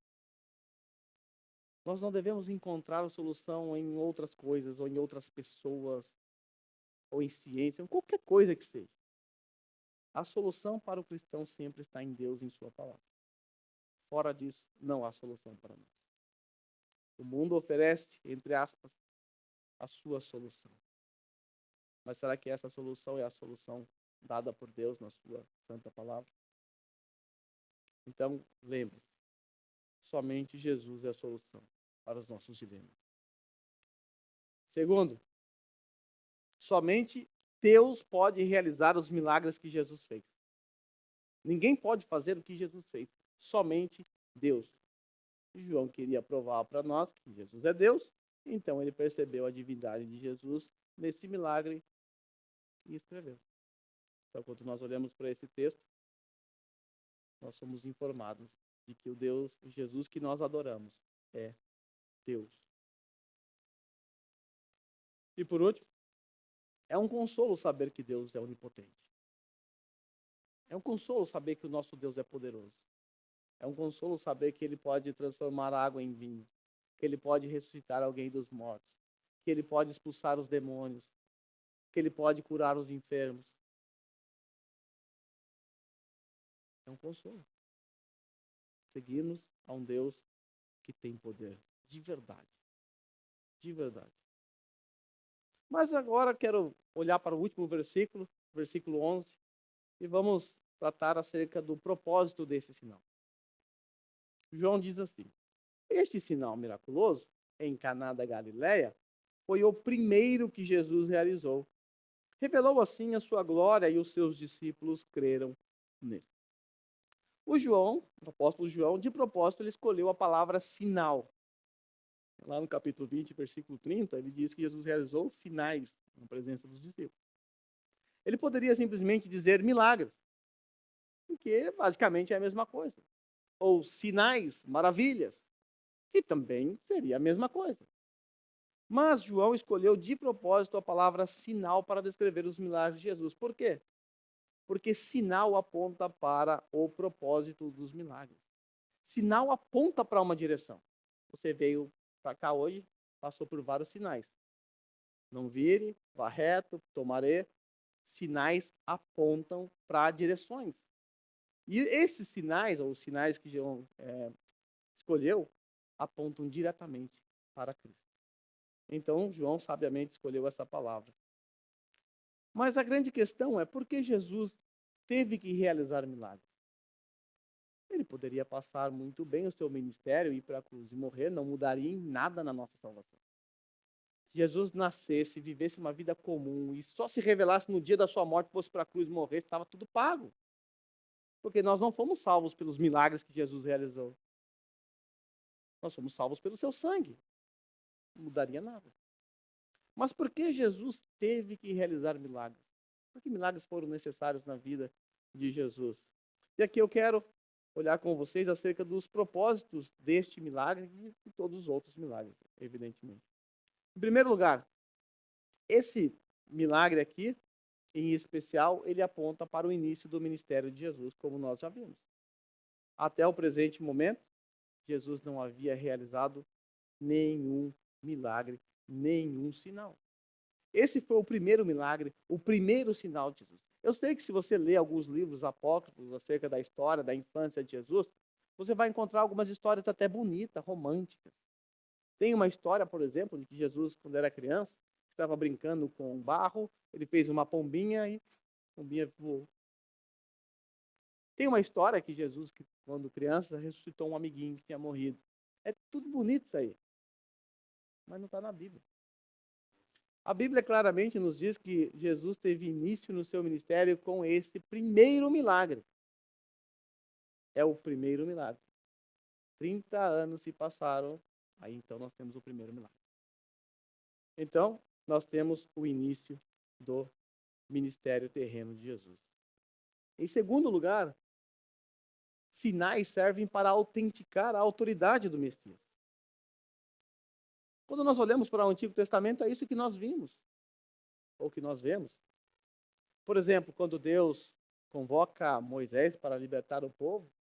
Nós não devemos encontrar a solução em outras coisas, ou em outras pessoas, ou em ciência, ou qualquer coisa que seja. A solução para o cristão sempre está em Deus, em sua palavra. Fora disso, não há solução para nós. O mundo oferece, entre aspas, a sua solução. Mas será que essa solução é a solução dada por Deus na sua santa palavra? Então, lembre-se, somente Jesus é a solução para os nossos dilemas. Segundo, somente Deus pode realizar os milagres que Jesus fez. Ninguém pode fazer o que Jesus fez, somente Deus. João queria provar para nós que Jesus é Deus, então ele percebeu a divindade de Jesus nesse milagre e escreveu. Então, quando nós olhamos para esse texto, nós somos informados de que o Deus, Jesus que nós adoramos, é Deus. E por último, é um consolo saber que Deus é onipotente. É um consolo saber que o nosso Deus é poderoso. É um consolo saber que ele pode transformar a água em vinho, que ele pode ressuscitar alguém dos mortos, que ele pode expulsar os demônios, que ele pode curar os enfermos. É um consolo. Seguimos a um Deus que tem poder, de verdade. De verdade. Mas agora quero olhar para o último versículo, versículo 11, e vamos tratar acerca do propósito desse sinal. João diz assim: este sinal miraculoso, em Caná da Galileia, foi o primeiro que Jesus realizou. Revelou assim a sua glória e os seus discípulos creram nele. O apóstolo João, de propósito, ele escolheu a palavra sinal. Lá no capítulo 20, versículo 30, ele diz que Jesus realizou sinais na presença dos discípulos. Ele poderia simplesmente dizer milagres, porque basicamente é a mesma coisa. Ou sinais, maravilhas, que também seria a mesma coisa. Mas João escolheu de propósito a palavra sinal para descrever os milagres de Jesus. Por quê? Porque sinal aponta para o propósito dos milagres. Sinal aponta para uma direção. Você veio para cá hoje, passou por vários sinais. Não vire, vá reto, tomaré. Sinais apontam para direções. E esses sinais, ou os sinais que João escolheu, apontam diretamente para Cristo. Então, João sabiamente escolheu essa palavra. Mas a grande questão é por que Jesus teve que realizar milagres? Ele poderia passar muito bem o seu ministério, ir para a cruz e morrer, não mudaria em nada na nossa salvação. Se Jesus nascesse, vivesse uma vida comum e só se revelasse no dia da sua morte, fosse para a cruz e morresse, estava tudo pago. Porque nós não fomos salvos pelos milagres que Jesus realizou. Nós somos salvos pelo seu sangue. Não mudaria nada. Mas por que Jesus teve que realizar milagres? Por que milagres foram necessários na vida de Jesus? E aqui eu quero olhar com vocês acerca dos propósitos deste milagre e de todos os outros milagres, evidentemente. Em primeiro lugar, esse milagre aqui, em especial, ele aponta para o início do ministério de Jesus, como nós já vimos. Até o presente momento, Jesus não havia realizado nenhum milagre, nenhum sinal. Esse foi o primeiro milagre, o primeiro sinal de Jesus. Eu sei que se você ler alguns livros apócrifos acerca da história, da infância de Jesus, você vai encontrar algumas histórias até bonitas, românticas. Tem uma história, por exemplo, de que Jesus, quando era criança, estava brincando com barro, ele fez uma pombinha e a pombinha voou. Tem uma história que Jesus, quando criança, ressuscitou um amiguinho que tinha morrido. É tudo bonito isso aí, mas não está na Bíblia. A Bíblia claramente nos diz que Jesus teve início no seu ministério com esse primeiro milagre. É o primeiro milagre. 30 anos se passaram, aí então nós temos o primeiro milagre. Então, nós temos o início do ministério terreno de Jesus. Em segundo lugar, sinais servem para autenticar a autoridade do Messias. Quando nós olhamos para o Antigo Testamento, é isso que nós vimos, ou que nós vemos. Por exemplo, quando Deus convoca Moisés para libertar o povo,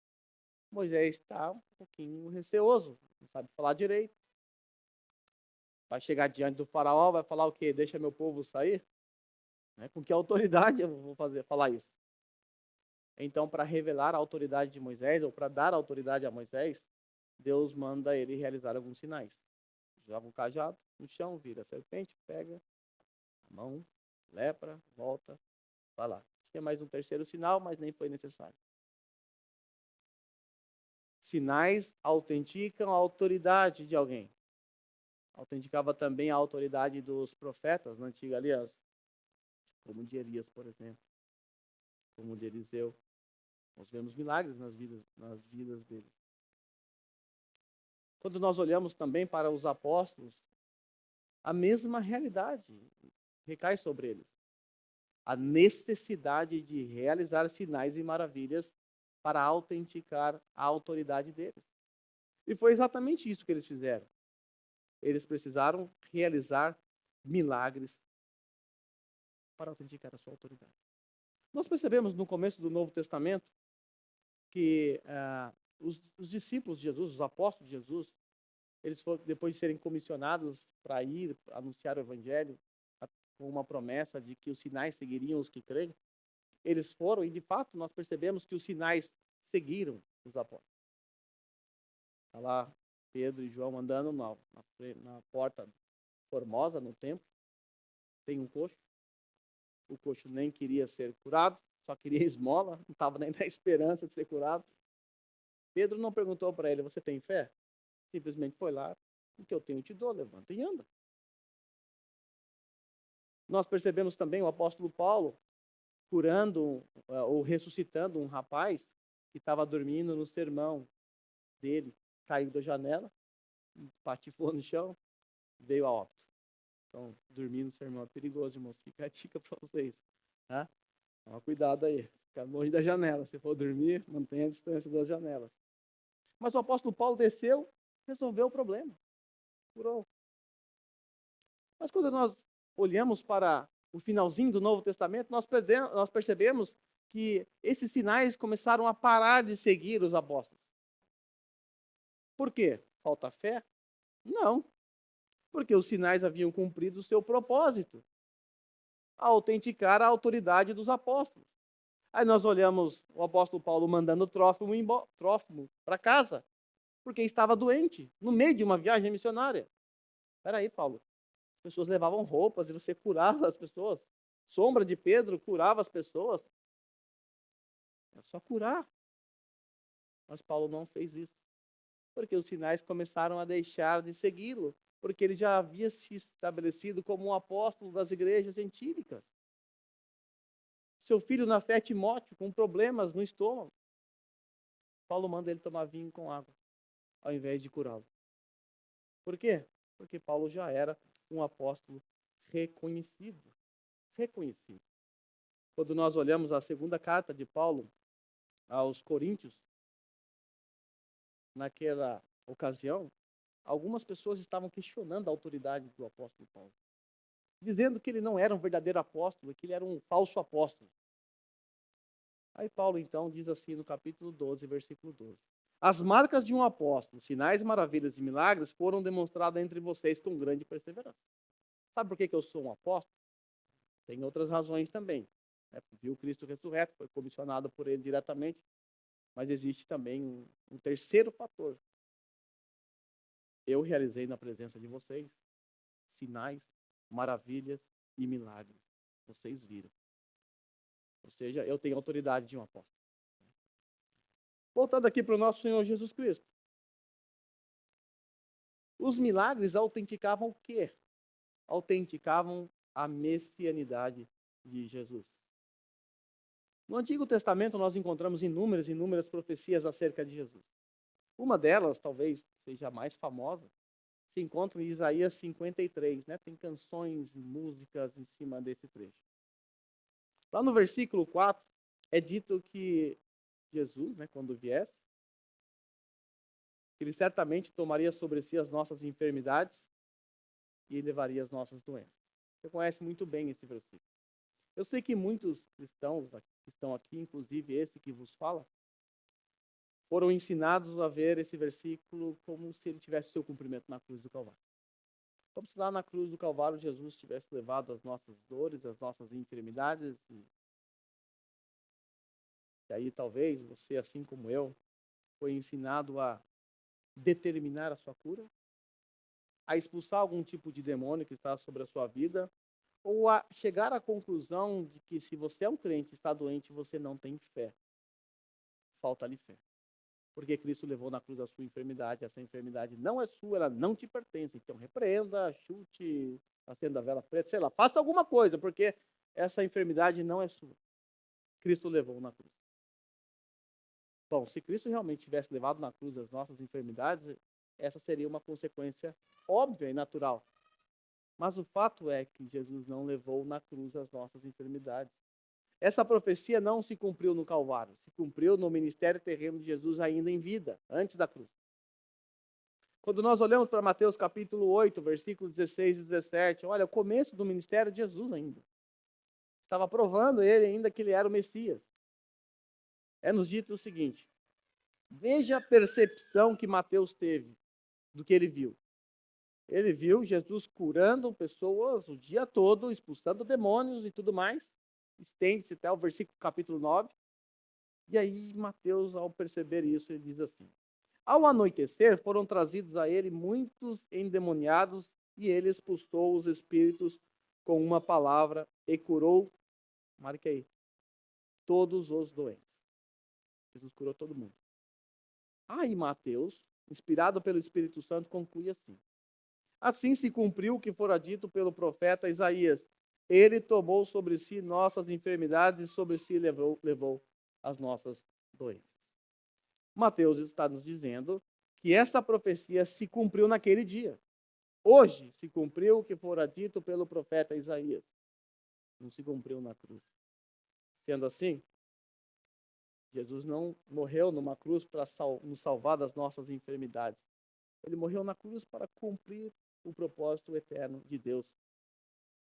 Moisés está um pouquinho receoso, não sabe falar direito. Vai chegar diante do faraó, vai falar o quê? Deixa meu povo sair? Com que autoridade eu vou falar isso? Então, para revelar a autoridade de Moisés, ou para dar autoridade a Moisés, Deus manda ele realizar alguns sinais. Joga um cajado no chão, vira a serpente, pega a mão, lepra, volta, vai lá. Tinha mais um terceiro sinal, mas nem foi necessário. Sinais autenticam a autoridade de alguém. Autenticava também a autoridade dos profetas na antiga aliança, como de Elias, por exemplo, como de Eliseu. Nós vemos milagres nas vidas deles. Quando nós olhamos também para os apóstolos, a mesma realidade recai sobre eles. A necessidade de realizar sinais e maravilhas para autenticar a autoridade deles. E foi exatamente isso que eles fizeram. Eles precisaram realizar milagres para autenticar a sua autoridade. Nós percebemos no começo do Novo Testamento que os discípulos de Jesus, os apóstolos de Jesus, eles foram, depois de serem comissionados para ir anunciar o evangelho, com uma promessa de que os sinais seguiriam os que creem, eles foram, e de fato nós percebemos que os sinais seguiram os apóstolos. Está lá Pedro e João andando na porta formosa, no templo, tem um coxo. O coxo nem queria ser curado, só queria esmola, não estava nem na esperança de ser curado. Pedro não perguntou para ele, você tem fé? Simplesmente foi lá, o que eu tenho te dou, levanta e anda. Nós percebemos também o apóstolo Paulo curando ou ressuscitando um rapaz que estava dormindo no sermão dele, caiu da janela, patifou no chão, veio a óbito. Então, dormir no sermão é perigoso, irmãos. Fica a dica para vocês. Tá? Toma cuidado aí. Fica longe da janela. Se for dormir, mantenha a distância das janelas. Mas o apóstolo Paulo desceu, resolveu o problema. Curou. Mas quando nós olhamos para o finalzinho do Novo Testamento, nós percebemos que esses sinais começaram a parar de seguir os apóstolos. Por quê? Falta fé? Não. Porque os sinais haviam cumprido o seu propósito, a autenticar a autoridade dos apóstolos. Aí nós olhamos o apóstolo Paulo mandando Trófimo para casa, porque estava doente, no meio de uma viagem missionária. Espera aí, Paulo. As pessoas levavam roupas e você curava as pessoas. Sombra de Pedro curava as pessoas. É só curar. Mas Paulo não fez isso, porque os sinais começaram a deixar de segui-lo, porque ele já havia se estabelecido como um apóstolo das igrejas gentílicas. Seu filho na fé, Timóteo, com problemas no estômago. Paulo manda ele tomar vinho com água, ao invés de curá-lo. Por quê? Porque Paulo já era um apóstolo reconhecido. Reconhecido. Quando nós olhamos a segunda carta de Paulo aos Coríntios, naquela ocasião, algumas pessoas estavam questionando a autoridade do apóstolo Paulo, dizendo que ele não era um verdadeiro apóstolo, que ele era um falso apóstolo. Aí Paulo, então, diz assim no capítulo 12, versículo 12. As marcas de um apóstolo, sinais, maravilhas e milagres foram demonstradas entre vocês com grande perseverança. Sabe por que eu sou um apóstolo? Tem outras razões também. Viu Cristo ressurreto, foi comissionado por ele diretamente, mas existe também um terceiro fator. Eu realizei na presença de vocês sinais, maravilhas e milagres. Vocês viram. Ou seja, eu tenho autoridade de um apóstolo. Voltando aqui para o nosso Senhor Jesus Cristo. Os milagres autenticavam o quê? Autenticavam a messianidade de Jesus. No Antigo Testamento nós encontramos inúmeras profecias acerca de Jesus. Uma delas, talvez seja a mais famosa, se encontra em Isaías 53, né? Tem canções e músicas em cima desse trecho. Lá no versículo 4, é dito que Jesus, né, quando viesse, ele certamente tomaria sobre si as nossas enfermidades e levaria as nossas doenças. Você conhece muito bem esse versículo. Eu sei que muitos cristãos que estão aqui, inclusive esse que vos fala, foram ensinados a ver esse versículo como se ele tivesse seu cumprimento na cruz do Calvário. Como se lá na cruz do Calvário Jesus tivesse levado as nossas dores, as nossas enfermidades. E aí talvez você, assim como eu, foi ensinado a determinar a sua cura, a expulsar algum tipo de demônio que está sobre a sua vida, ou a chegar à conclusão de que se você é um crente e está doente, você não tem fé. Falta-lhe fé. Porque Cristo levou na cruz a sua enfermidade, essa enfermidade não é sua, ela não te pertence. Então repreenda, chute, acenda a vela preta, sei lá, faça alguma coisa, porque essa enfermidade não é sua. Cristo levou na cruz. Bom, se Cristo realmente tivesse levado na cruz as nossas enfermidades, essa seria uma consequência óbvia e natural. Mas o fato é que Jesus não levou na cruz as nossas enfermidades. Essa profecia não se cumpriu no Calvário, se cumpriu no ministério terreno de Jesus ainda em vida, antes da cruz. Quando nós olhamos para Mateus capítulo 8, versículos 16 e 17, olha, o começo do ministério de Jesus ainda. Estava provando ele ainda que ele era o Messias. É nos dito o seguinte: Veja a percepção que Mateus teve do que ele viu. Ele viu Jesus curando pessoas o dia todo, expulsando demônios e tudo mais. Estende-se até o versículo capítulo 9. E aí Mateus, ao perceber isso, ele diz assim: ao anoitecer, foram trazidos a ele muitos endemoniados, e ele expulsou os espíritos com uma palavra e curou, marque aí, todos os doentes. Jesus curou todo mundo. Aí Mateus, inspirado pelo Espírito Santo, conclui assim: assim se cumpriu o que fora dito pelo profeta Isaías. Ele tomou sobre si nossas enfermidades e sobre si levou as nossas doenças. Mateus está nos dizendo que essa profecia se cumpriu naquele dia. Hoje se cumpriu o que fora dito pelo profeta Isaías. Não se cumpriu na cruz. Sendo assim, Jesus não morreu numa cruz para nos salvar das nossas enfermidades. Ele morreu na cruz para cumprir o propósito eterno de Deus.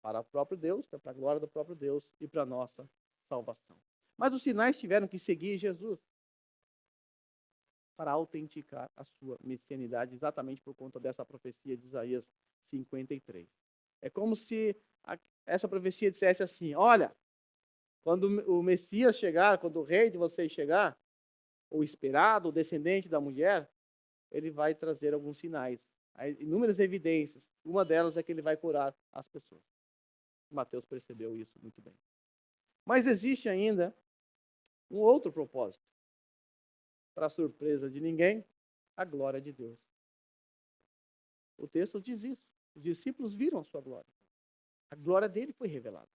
Para o próprio Deus, para a glória do próprio Deus e para a nossa salvação. Mas os sinais tiveram que seguir Jesus para autenticar a sua messianidade, exatamente por conta dessa profecia de Isaías 53. É como se essa profecia dissesse assim: olha, quando o Messias chegar, quando o rei de vocês chegar, o esperado, o descendente da mulher, ele vai trazer alguns sinais, inúmeras evidências. Uma delas é que ele vai curar as pessoas. Mateus percebeu isso muito bem. Mas existe ainda um outro propósito. Para a surpresa de ninguém, a glória de Deus. O texto diz isso. Os discípulos viram a sua glória. A glória dele foi revelada.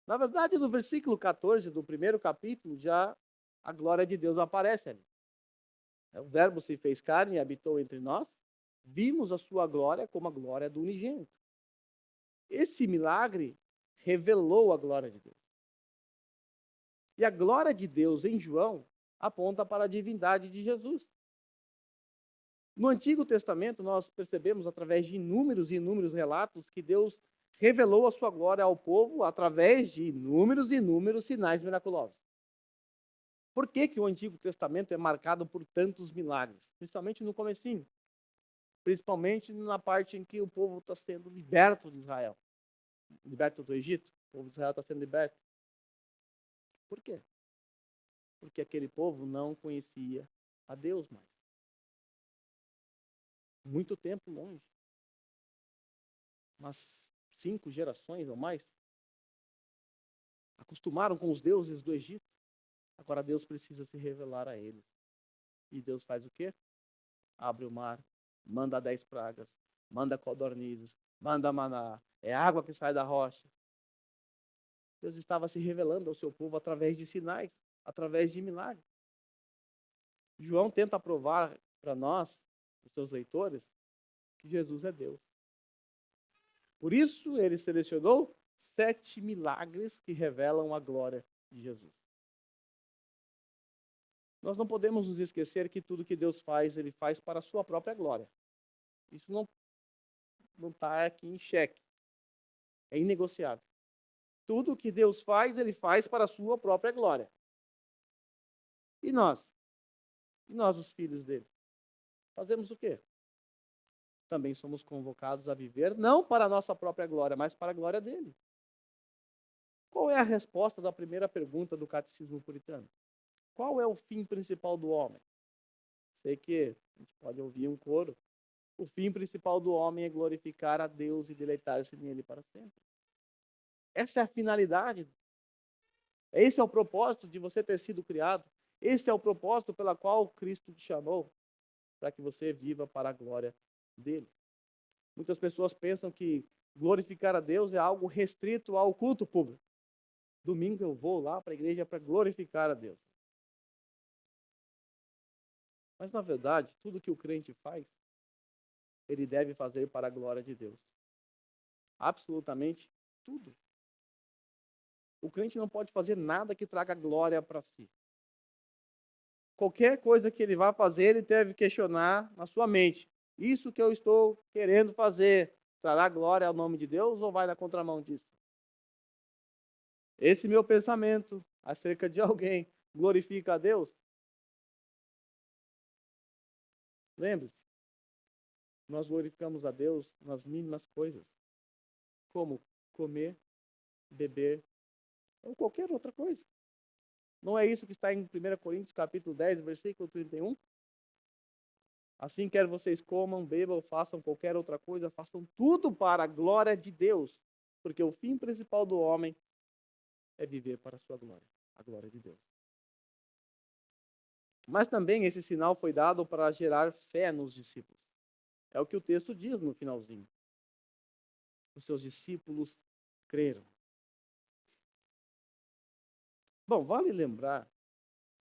Na verdade, no versículo 14 do primeiro capítulo, já a glória de Deus aparece ali. O verbo se fez carne e habitou entre nós. Vimos a sua glória como a glória do unigênito. Esse milagre revelou a glória de Deus. E a glória de Deus em João aponta para a divindade de Jesus. No Antigo Testamento, nós percebemos, através de inúmeros e inúmeros relatos, que Deus revelou a sua glória ao povo através de inúmeros e inúmeros sinais miraculosos. Por que o Antigo Testamento é marcado por tantos milagres? Principalmente no comecinho. Principalmente na parte em que o povo está sendo liberto de Israel. Liberto do Egito. O povo de Israel está sendo liberto. Por quê? Porque aquele povo não conhecia a Deus mais. Muito tempo longe. Umas 5 gerações ou mais. Acostumaram com os deuses do Egito. Agora Deus precisa se revelar a eles. E Deus faz o quê? Abre o mar, manda 10 pragas, manda codornizes, manda maná. É água que sai da rocha. Deus estava se revelando ao seu povo através de sinais, através de milagres. João tenta provar para nós, os seus leitores, que Jesus é Deus. Por isso, ele selecionou 7 milagres que revelam a glória de Jesus. Nós não podemos nos esquecer que tudo que Deus faz, ele faz para a sua própria glória. Isso não está aqui em xeque. É inegociável. Tudo que Deus faz, ele faz para a sua própria glória. E nós? E nós, os filhos dele? Fazemos o quê? Também somos convocados a viver, não para a nossa própria glória, mas para a glória dele. Qual é a resposta da primeira pergunta do Catecismo Puritano? Qual é o fim principal do homem? Sei que a gente pode ouvir um coro. O fim principal do homem é glorificar a Deus e deleitar-se nele para sempre. Essa é a finalidade. Esse é o propósito de você ter sido criado. Esse é o propósito pela qual Cristo te chamou, para que você viva para a glória dele. Muitas pessoas pensam que glorificar a Deus é algo restrito ao culto público. Domingo eu vou lá para a igreja para glorificar a Deus. Mas, na verdade, tudo que o crente faz, ele deve fazer para a glória de Deus. Absolutamente tudo. O crente não pode fazer nada que traga glória para si. Qualquer coisa que ele vá fazer, ele deve questionar na sua mente. Isso que eu estou querendo fazer, trará glória ao nome de Deus ou vai na contramão disso? Esse meu pensamento acerca de alguém glorifica a Deus? Lembre-se, nós glorificamos a Deus nas mínimas coisas, como comer, beber ou qualquer outra coisa. Não é isso que está em 1 Coríntios capítulo 10, versículo 31? Assim, quer vocês comam, bebam, façam qualquer outra coisa, façam tudo para a glória de Deus, porque o fim principal do homem é viver para a sua glória, a glória de Deus. Mas também esse sinal foi dado para gerar fé nos discípulos. É o que o texto diz no finalzinho. Os seus discípulos creram. Bom, vale lembrar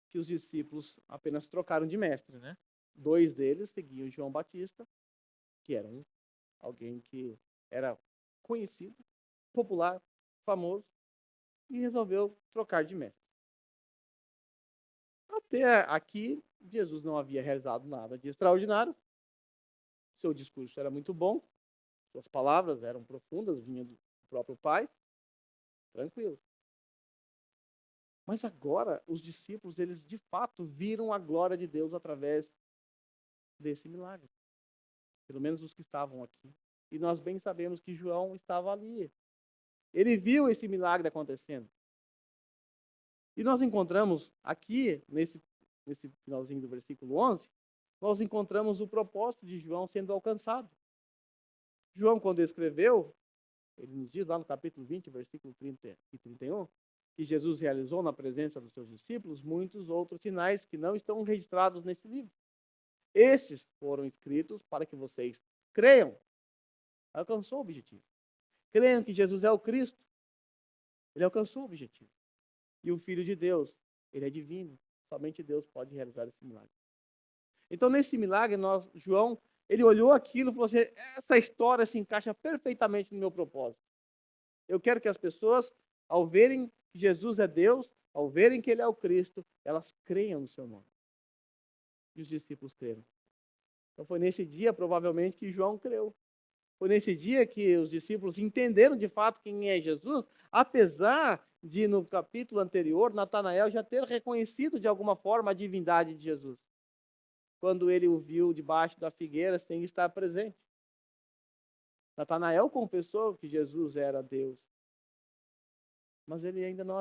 que os discípulos apenas trocaram de mestre, né? 2 deles seguiam João Batista, que era alguém que era conhecido, popular, famoso, e resolveu trocar de mestre. Até aqui, Jesus não havia realizado nada de extraordinário. Seu discurso era muito bom, suas palavras eram profundas, vinham do próprio Pai. Tranquilo. Mas agora, os discípulos, eles de fato viram a glória de Deus através desse milagre. Pelo menos os que estavam aqui. E nós bem sabemos que João estava ali. Ele viu esse milagre acontecendo. E nós encontramos aqui, nesse finalzinho do versículo 11, nós encontramos o propósito de João sendo alcançado. João, quando escreveu, ele nos diz lá no capítulo 20, versículo 30 e 31, que Jesus realizou na presença dos seus discípulos muitos outros sinais que não estão registrados nesse livro. Esses foram escritos para que vocês creiam. Alcançou o objetivo. Creiam que Jesus é o Cristo. Ele alcançou o objetivo. E o Filho de Deus, ele é divino. Somente Deus pode realizar esse milagre. Então, nesse milagre, João, ele olhou aquilo e falou assim, essa história se encaixa perfeitamente no meu propósito. Eu quero que as pessoas, ao verem que Jesus é Deus, ao verem que ele é o Cristo, elas creiam no seu nome. E os discípulos creram. Então, foi nesse dia, provavelmente, que João creu. Foi nesse dia que os discípulos entenderam de fato quem é Jesus, apesar de, no capítulo anterior, Natanael já ter reconhecido de alguma forma a divindade de Jesus, quando ele o viu debaixo da figueira sem estar presente. Natanael confessou que Jesus era Deus, mas ele ainda não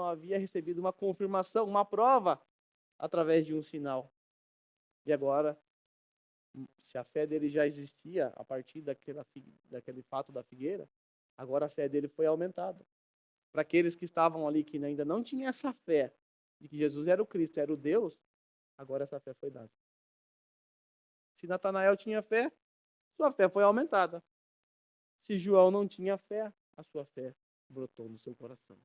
havia recebido uma confirmação, uma prova, através de um sinal. E agora, se a fé dele já existia a partir daquele fato da figueira, agora a fé dele foi aumentada. Para aqueles que estavam ali que ainda não tinham essa fé de que Jesus era o Cristo, era o Deus, agora essa fé foi dada. Se Natanael tinha fé, sua fé foi aumentada. Se João não tinha fé, a sua fé brotou no seu coração.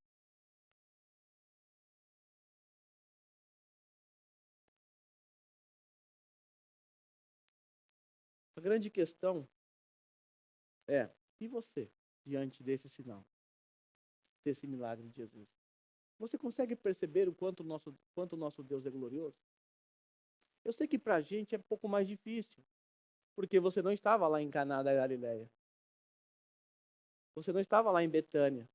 A grande questão é, e você, diante desse sinal, desse milagre de Jesus? Você consegue perceber o quanto o nosso Deus é glorioso? Eu sei que para a gente é um pouco mais difícil, porque você não estava lá em Caná da Galileia. Você não estava lá em Betânia,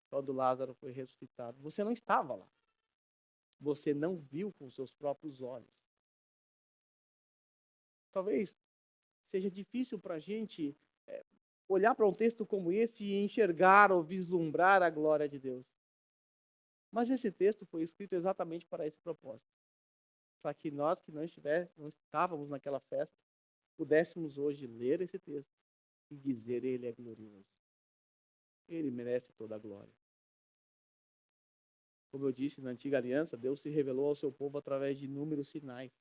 quando Lázaro foi ressuscitado. Você não estava lá. Você não viu com seus próprios olhos. Talvez seja difícil para a gente olhar para um texto como esse e enxergar ou vislumbrar a glória de Deus. Mas esse texto foi escrito exatamente para esse propósito. Para que nós que não estávamos naquela festa, pudéssemos hoje ler esse texto e dizer, ele é glorioso. Ele merece toda a glória. Como eu disse, na antiga aliança, Deus se revelou ao seu povo através de inúmeros sinais.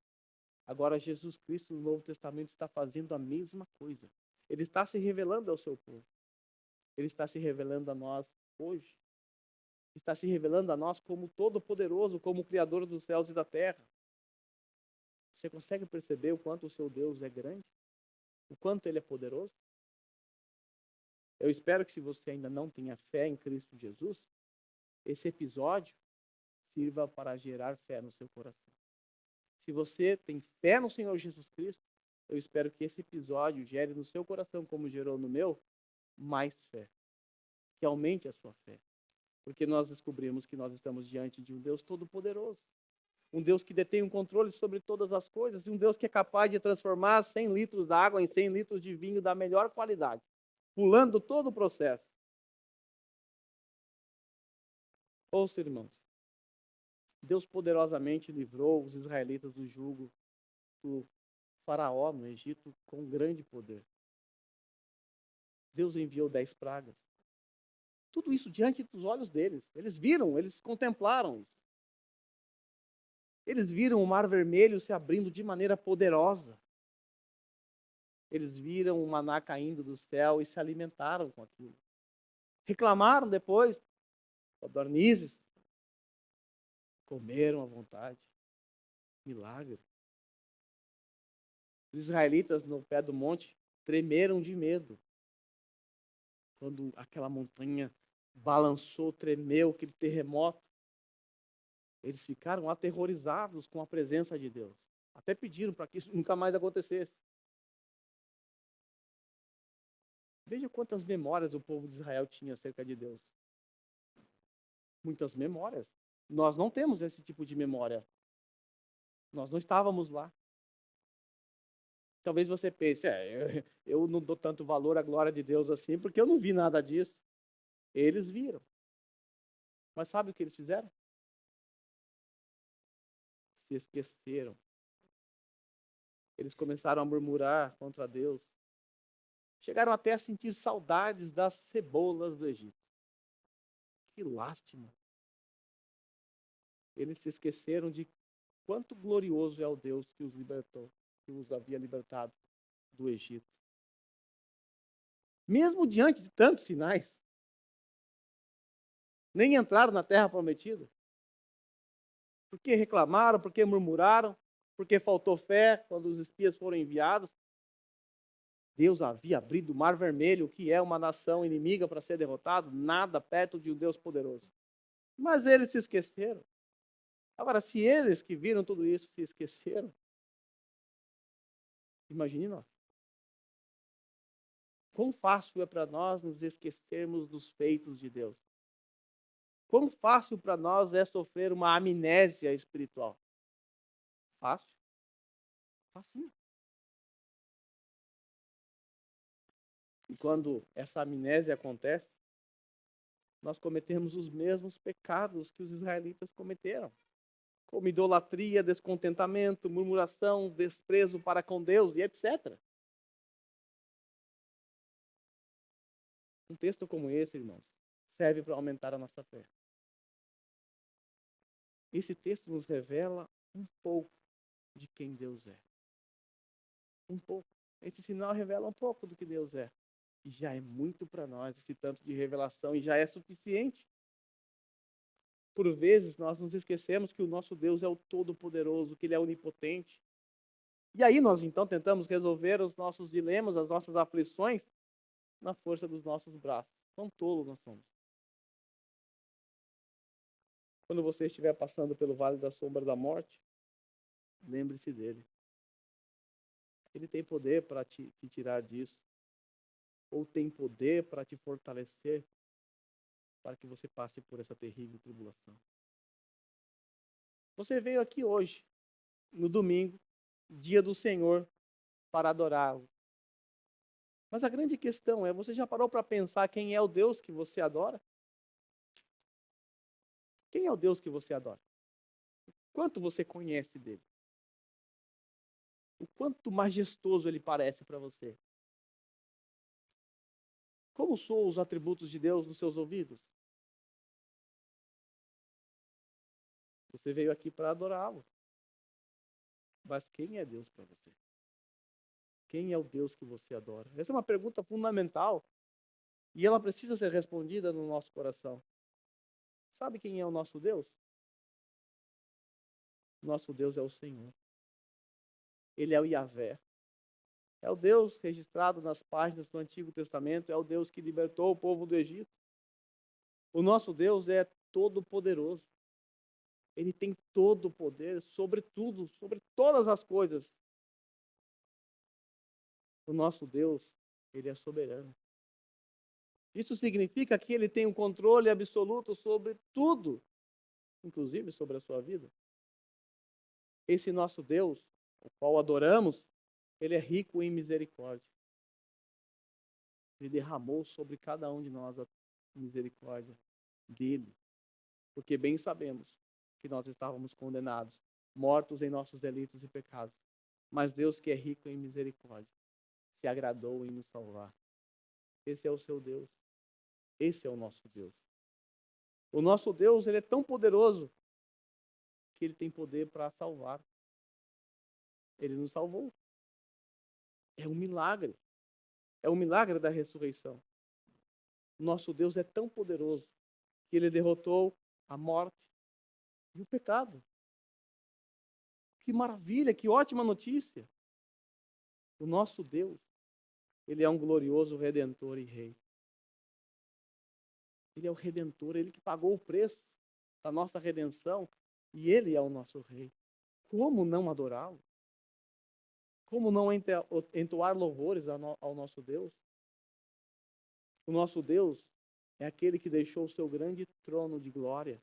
Agora, Jesus Cristo, no Novo Testamento, está fazendo a mesma coisa. Ele está se revelando ao seu povo. Ele está se revelando a nós hoje. Está se revelando a nós como todo-poderoso, como Criador dos céus e da terra. Você consegue perceber o quanto o seu Deus é grande? O quanto ele é poderoso? Eu espero que, se você ainda não tenha fé em Cristo Jesus, esse episódio sirva para gerar fé no seu coração. Se você tem fé no Senhor Jesus Cristo, eu espero que esse episódio gere no seu coração, como gerou no meu, mais fé. Que aumente a sua fé. Porque nós descobrimos que nós estamos diante de um Deus todo-poderoso. um Deus que detém um controle sobre todas as coisas, e um Deus que é capaz de transformar 100 litros de água em 100 litros de vinho da melhor qualidade, pulando todo o processo. Ouça, irmãos, Deus poderosamente livrou os israelitas do jugo do faraó no Egito com grande poder. Deus enviou 10 pragas. Tudo isso diante dos olhos deles. Eles viram, eles contemplaram isso. Eles viram o Mar Vermelho se abrindo de maneira poderosa. Eles viram o maná caindo do céu e se alimentaram com aquilo. Reclamaram depois, codornizes, comeram à vontade. Milagre. Os israelitas no pé do monte tremeram de medo. Quando aquela montanha balançou, tremeu, aquele terremoto, eles ficaram aterrorizados com a presença de Deus. Até pediram para que isso nunca mais acontecesse. Veja quantas memórias o povo de Israel tinha acerca de Deus. Muitas memórias. Nós não temos esse tipo de memória. Nós não estávamos lá. Talvez você pense, eu não dou tanto valor à glória de Deus assim, porque eu não vi nada disso. Eles viram. Mas sabe o que eles fizeram? Se esqueceram. Eles começaram a murmurar contra Deus. Chegaram até a sentir saudades das cebolas do Egito. Que lástima. Eles se esqueceram de quanto glorioso é o Deus que os libertou, que os havia libertado do Egito. Mesmo diante de tantos sinais, nem entraram na terra prometida. Porque reclamaram, porque murmuraram, porque faltou fé quando os espias foram enviados. Deus havia abrido o Mar Vermelho, que é uma nação inimiga para ser derrotado, nada perto de um Deus poderoso. Mas eles se esqueceram. Agora, se eles que viram tudo isso se esqueceram, imagine nós. Quão fácil é para nós nos esquecermos dos feitos de Deus. Quão fácil para nós é sofrer uma amnésia espiritual. Fácil? Fácil. E quando essa amnésia acontece, nós cometemos os mesmos pecados que os israelitas cometeram. Como idolatria, descontentamento, murmuração, desprezo para com Deus e etc. Um texto como esse, irmãos, serve para aumentar a nossa fé. Esse texto nos revela um pouco de quem Deus é. Um pouco. Esse sinal revela um pouco do que Deus é. E já é muito para nós esse tanto de revelação e já é suficiente. Por vezes nós nos esquecemos que o nosso Deus é o Todo-Poderoso, que Ele é onipotente. E aí nós então tentamos resolver os nossos dilemas, as nossas aflições, na força dos nossos braços. Quão tolos nós somos. Quando você estiver passando pelo vale da sombra da morte, lembre-se dele. Ele tem poder para te tirar disso. Ou tem poder para te fortalecer para que você passe por essa terrível tribulação. Você veio aqui hoje, no domingo, dia do Senhor, para adorá-lo. Mas a grande questão é, você já parou para pensar quem é o Deus que você adora? Quem é o Deus que você adora? Quanto você conhece dele? O quanto majestoso ele parece para você? Como soam os atributos de Deus nos seus ouvidos? Você veio aqui para adorá-lo. Mas quem é Deus para você? Quem é o Deus que você adora? Essa é uma pergunta fundamental e ela precisa ser respondida no nosso coração. Sabe quem é o nosso Deus? Nosso Deus é o Senhor. Ele é o Yahvé. É o Deus registrado nas páginas do Antigo Testamento, é o Deus que libertou o povo do Egito. O nosso Deus é todo-poderoso. Ele tem todo o poder sobre tudo, sobre todas as coisas. O nosso Deus, ele é soberano. Isso significa que ele tem um controle absoluto sobre tudo, inclusive sobre a sua vida. Esse nosso Deus, o qual adoramos, ele é rico em misericórdia. Ele derramou sobre cada um de nós a misericórdia dele. Porque bem sabemos que nós estávamos condenados, mortos em nossos delitos e pecados. Mas Deus, que é rico em misericórdia, se agradou em nos salvar. Esse é o seu Deus. Esse é o nosso Deus. O nosso Deus, ele é tão poderoso que ele tem poder para salvar. Ele nos salvou. É um milagre. É um milagre da ressurreição. Nosso Deus é tão poderoso que ele derrotou a morte e o pecado. Que maravilha, que ótima notícia. O nosso Deus, ele é um glorioso Redentor e Rei. Ele é o Redentor, ele que pagou o preço da nossa redenção e ele é o nosso Rei. Como não adorá-lo? Como não entoar louvores ao nosso Deus? O nosso Deus é aquele que deixou o seu grande trono de glória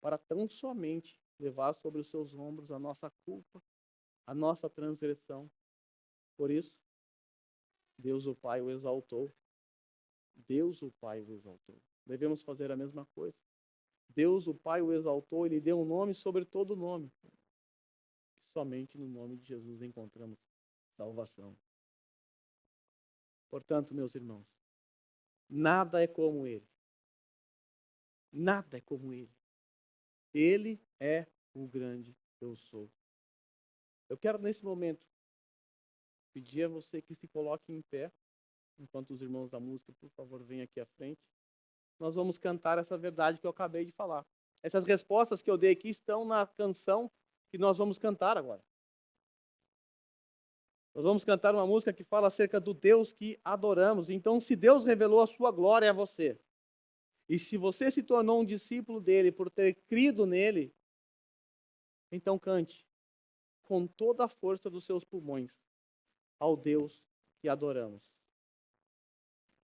para tão somente levar sobre os seus ombros a nossa culpa, a nossa transgressão. Por isso, Deus o Pai o exaltou. Deus o Pai o exaltou. Devemos fazer a mesma coisa. Deus o Pai o exaltou, ele deu um nome sobre todo nome. Somente no nome de Jesus encontramos salvação. Portanto, meus irmãos, nada é como ele. Nada é como ele. Ele é o grande eu sou. Eu quero, nesse momento, pedir a você que se coloque em pé, enquanto os irmãos da música, por favor, venham aqui à frente. Nós vamos cantar essa verdade que eu acabei de falar. Essas respostas que eu dei aqui estão na canção que nós vamos cantar agora. Nós vamos cantar uma música que fala acerca do Deus que adoramos. Então, se Deus revelou a sua glória a você, e se você se tornou um discípulo dele por ter crido nele, então cante com toda a força dos seus pulmões ao Deus que adoramos.